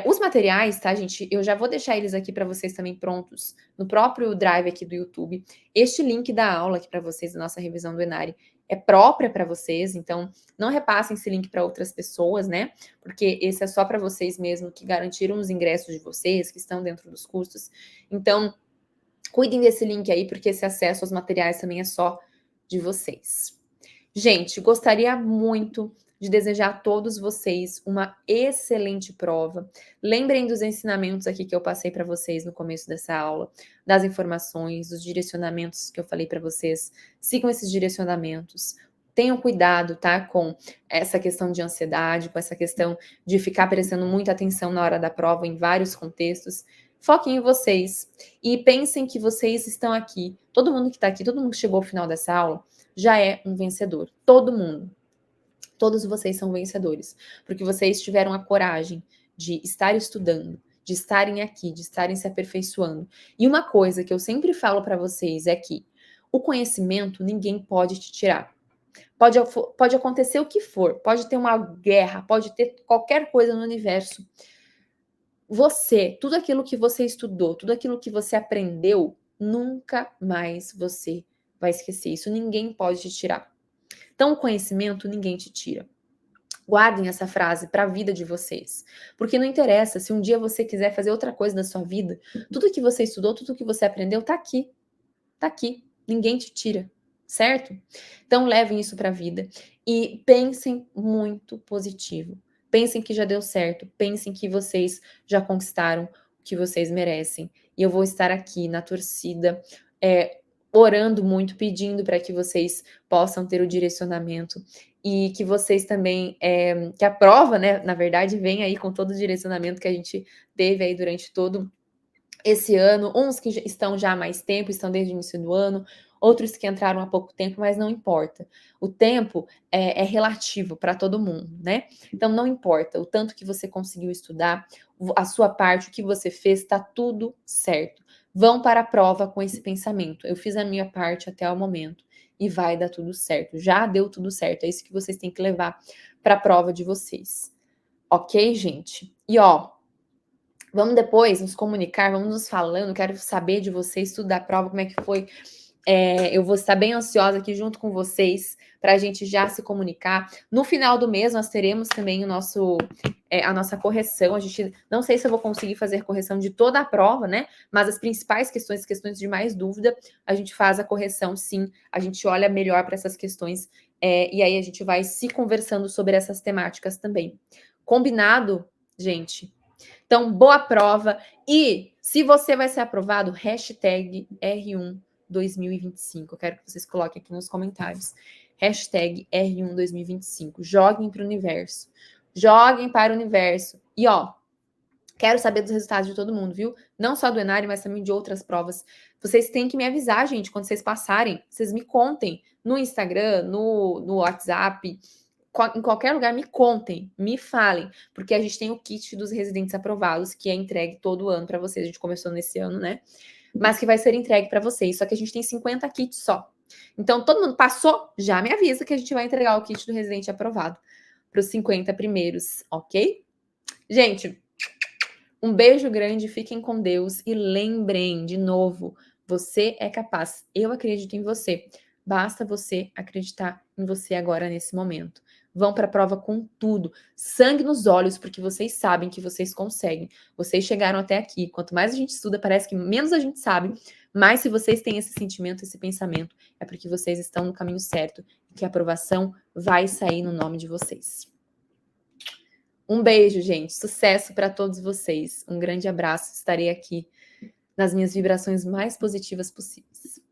Os materiais, tá, gente? Eu já vou deixar eles aqui para vocês também prontos no próprio Drive aqui do YouTube. Este link da aula aqui para vocês, da nossa revisão do Enari, é própria para vocês, então não repassem esse link para outras pessoas, né? Porque esse é só para vocês mesmo que garantiram os ingressos de vocês, que estão dentro dos cursos. Então, cuidem desse link aí, porque esse acesso aos materiais também é só de vocês. Gente, gostaria muito de desejar a todos vocês uma excelente prova. Lembrem dos ensinamentos aqui que eu passei para vocês no começo dessa aula, das informações, dos direcionamentos que eu falei para vocês. Sigam esses direcionamentos. Tenham cuidado, tá, com essa questão de ansiedade, com essa questão de ficar prestando muita atenção na hora da prova em vários contextos. Foquem em vocês e pensem que vocês estão aqui. Todo mundo que está aqui, todo mundo que chegou ao final dessa aula, já é um vencedor. Todo mundo. Todos vocês são vencedores, porque vocês tiveram a coragem de estar estudando, de estarem aqui, de estarem se aperfeiçoando. E uma coisa que eu sempre falo para vocês é que o conhecimento ninguém pode te tirar. Pode acontecer o que for, pode ter uma guerra, pode ter qualquer coisa no universo. Tudo aquilo que você estudou, tudo aquilo que você aprendeu, nunca mais você vai esquecer. Isso ninguém pode te tirar. Então, o conhecimento ninguém te tira. Guardem essa frase para a vida de vocês. Porque não interessa, se um dia você quiser fazer outra coisa da sua vida, tudo que você estudou, tudo que você aprendeu, tá aqui. Tá aqui. Ninguém te tira, certo? Então, levem isso para a vida e pensem muito positivo. Pensem que já deu certo. Pensem que vocês já conquistaram o que vocês merecem. E eu vou estar aqui na torcida, orando muito, pedindo para que vocês possam ter o direcionamento e que vocês também, que a prova, né, na verdade, venha aí com todo o direcionamento que a gente teve aí durante todo esse ano, uns que estão já há mais tempo, estão desde o início do ano, outros que entraram há pouco tempo, mas não importa. O tempo é relativo para todo mundo, né? Então não importa o tanto que você conseguiu estudar, a sua parte, o que você fez, está tudo certo. Vão para a prova com esse pensamento. Eu fiz a minha parte até o momento e vai dar tudo certo. Já deu tudo certo. É isso que vocês têm que levar para a prova de vocês. Ok, gente? E ó, vamos depois nos comunicar, vamos nos falando. Quero saber de vocês tudo da prova, como é que foi. Eu vou estar bem ansiosa aqui junto com vocês para a gente já se comunicar. No final do mês, nós teremos também a nossa correção. A gente não sei se eu vou conseguir fazer correção de toda a prova, né? Mas as principais questões de mais dúvida, a gente faz a correção, sim. A gente olha melhor para essas questões e aí a gente vai se conversando sobre essas temáticas também. Combinado, gente? Então, boa prova. E se você vai ser aprovado, hashtag R1 2025. Eu quero que vocês coloquem aqui nos comentários. Hashtag R1 2025. Joguem para o universo. Joguem para o universo. E ó, Quero saber dos resultados de todo mundo, viu? Não só do Enário, mas também de outras provas. Vocês têm que me avisar, gente, quando vocês passarem. Vocês me contem no Instagram, no WhatsApp, em qualquer lugar, me contem, me falem, porque a gente tem o kit dos residentes aprovados, que é entregue todo ano para vocês. A gente começou nesse ano, né? Mas que vai ser entregue para vocês. Só que a gente tem 50 kits só. Então, todo mundo passou, já me avisa que a gente vai entregar o kit do residente aprovado para os 50 primeiros, ok? Gente, um beijo grande, fiquem com Deus e lembrem, de novo, você é capaz. Eu acredito em você. Basta você acreditar em você agora, nesse momento. Vão para a prova com tudo. Sangue nos olhos, porque vocês sabem que vocês conseguem. Vocês chegaram até aqui. Quanto mais a gente estuda, parece que menos a gente sabe. Mas se vocês têm esse sentimento, esse pensamento, é porque vocês estão no caminho certo e que a aprovação vai sair no nome de vocês. Um beijo, gente. Sucesso para todos vocês. Um grande abraço. Estarei aqui nas minhas vibrações mais positivas possíveis.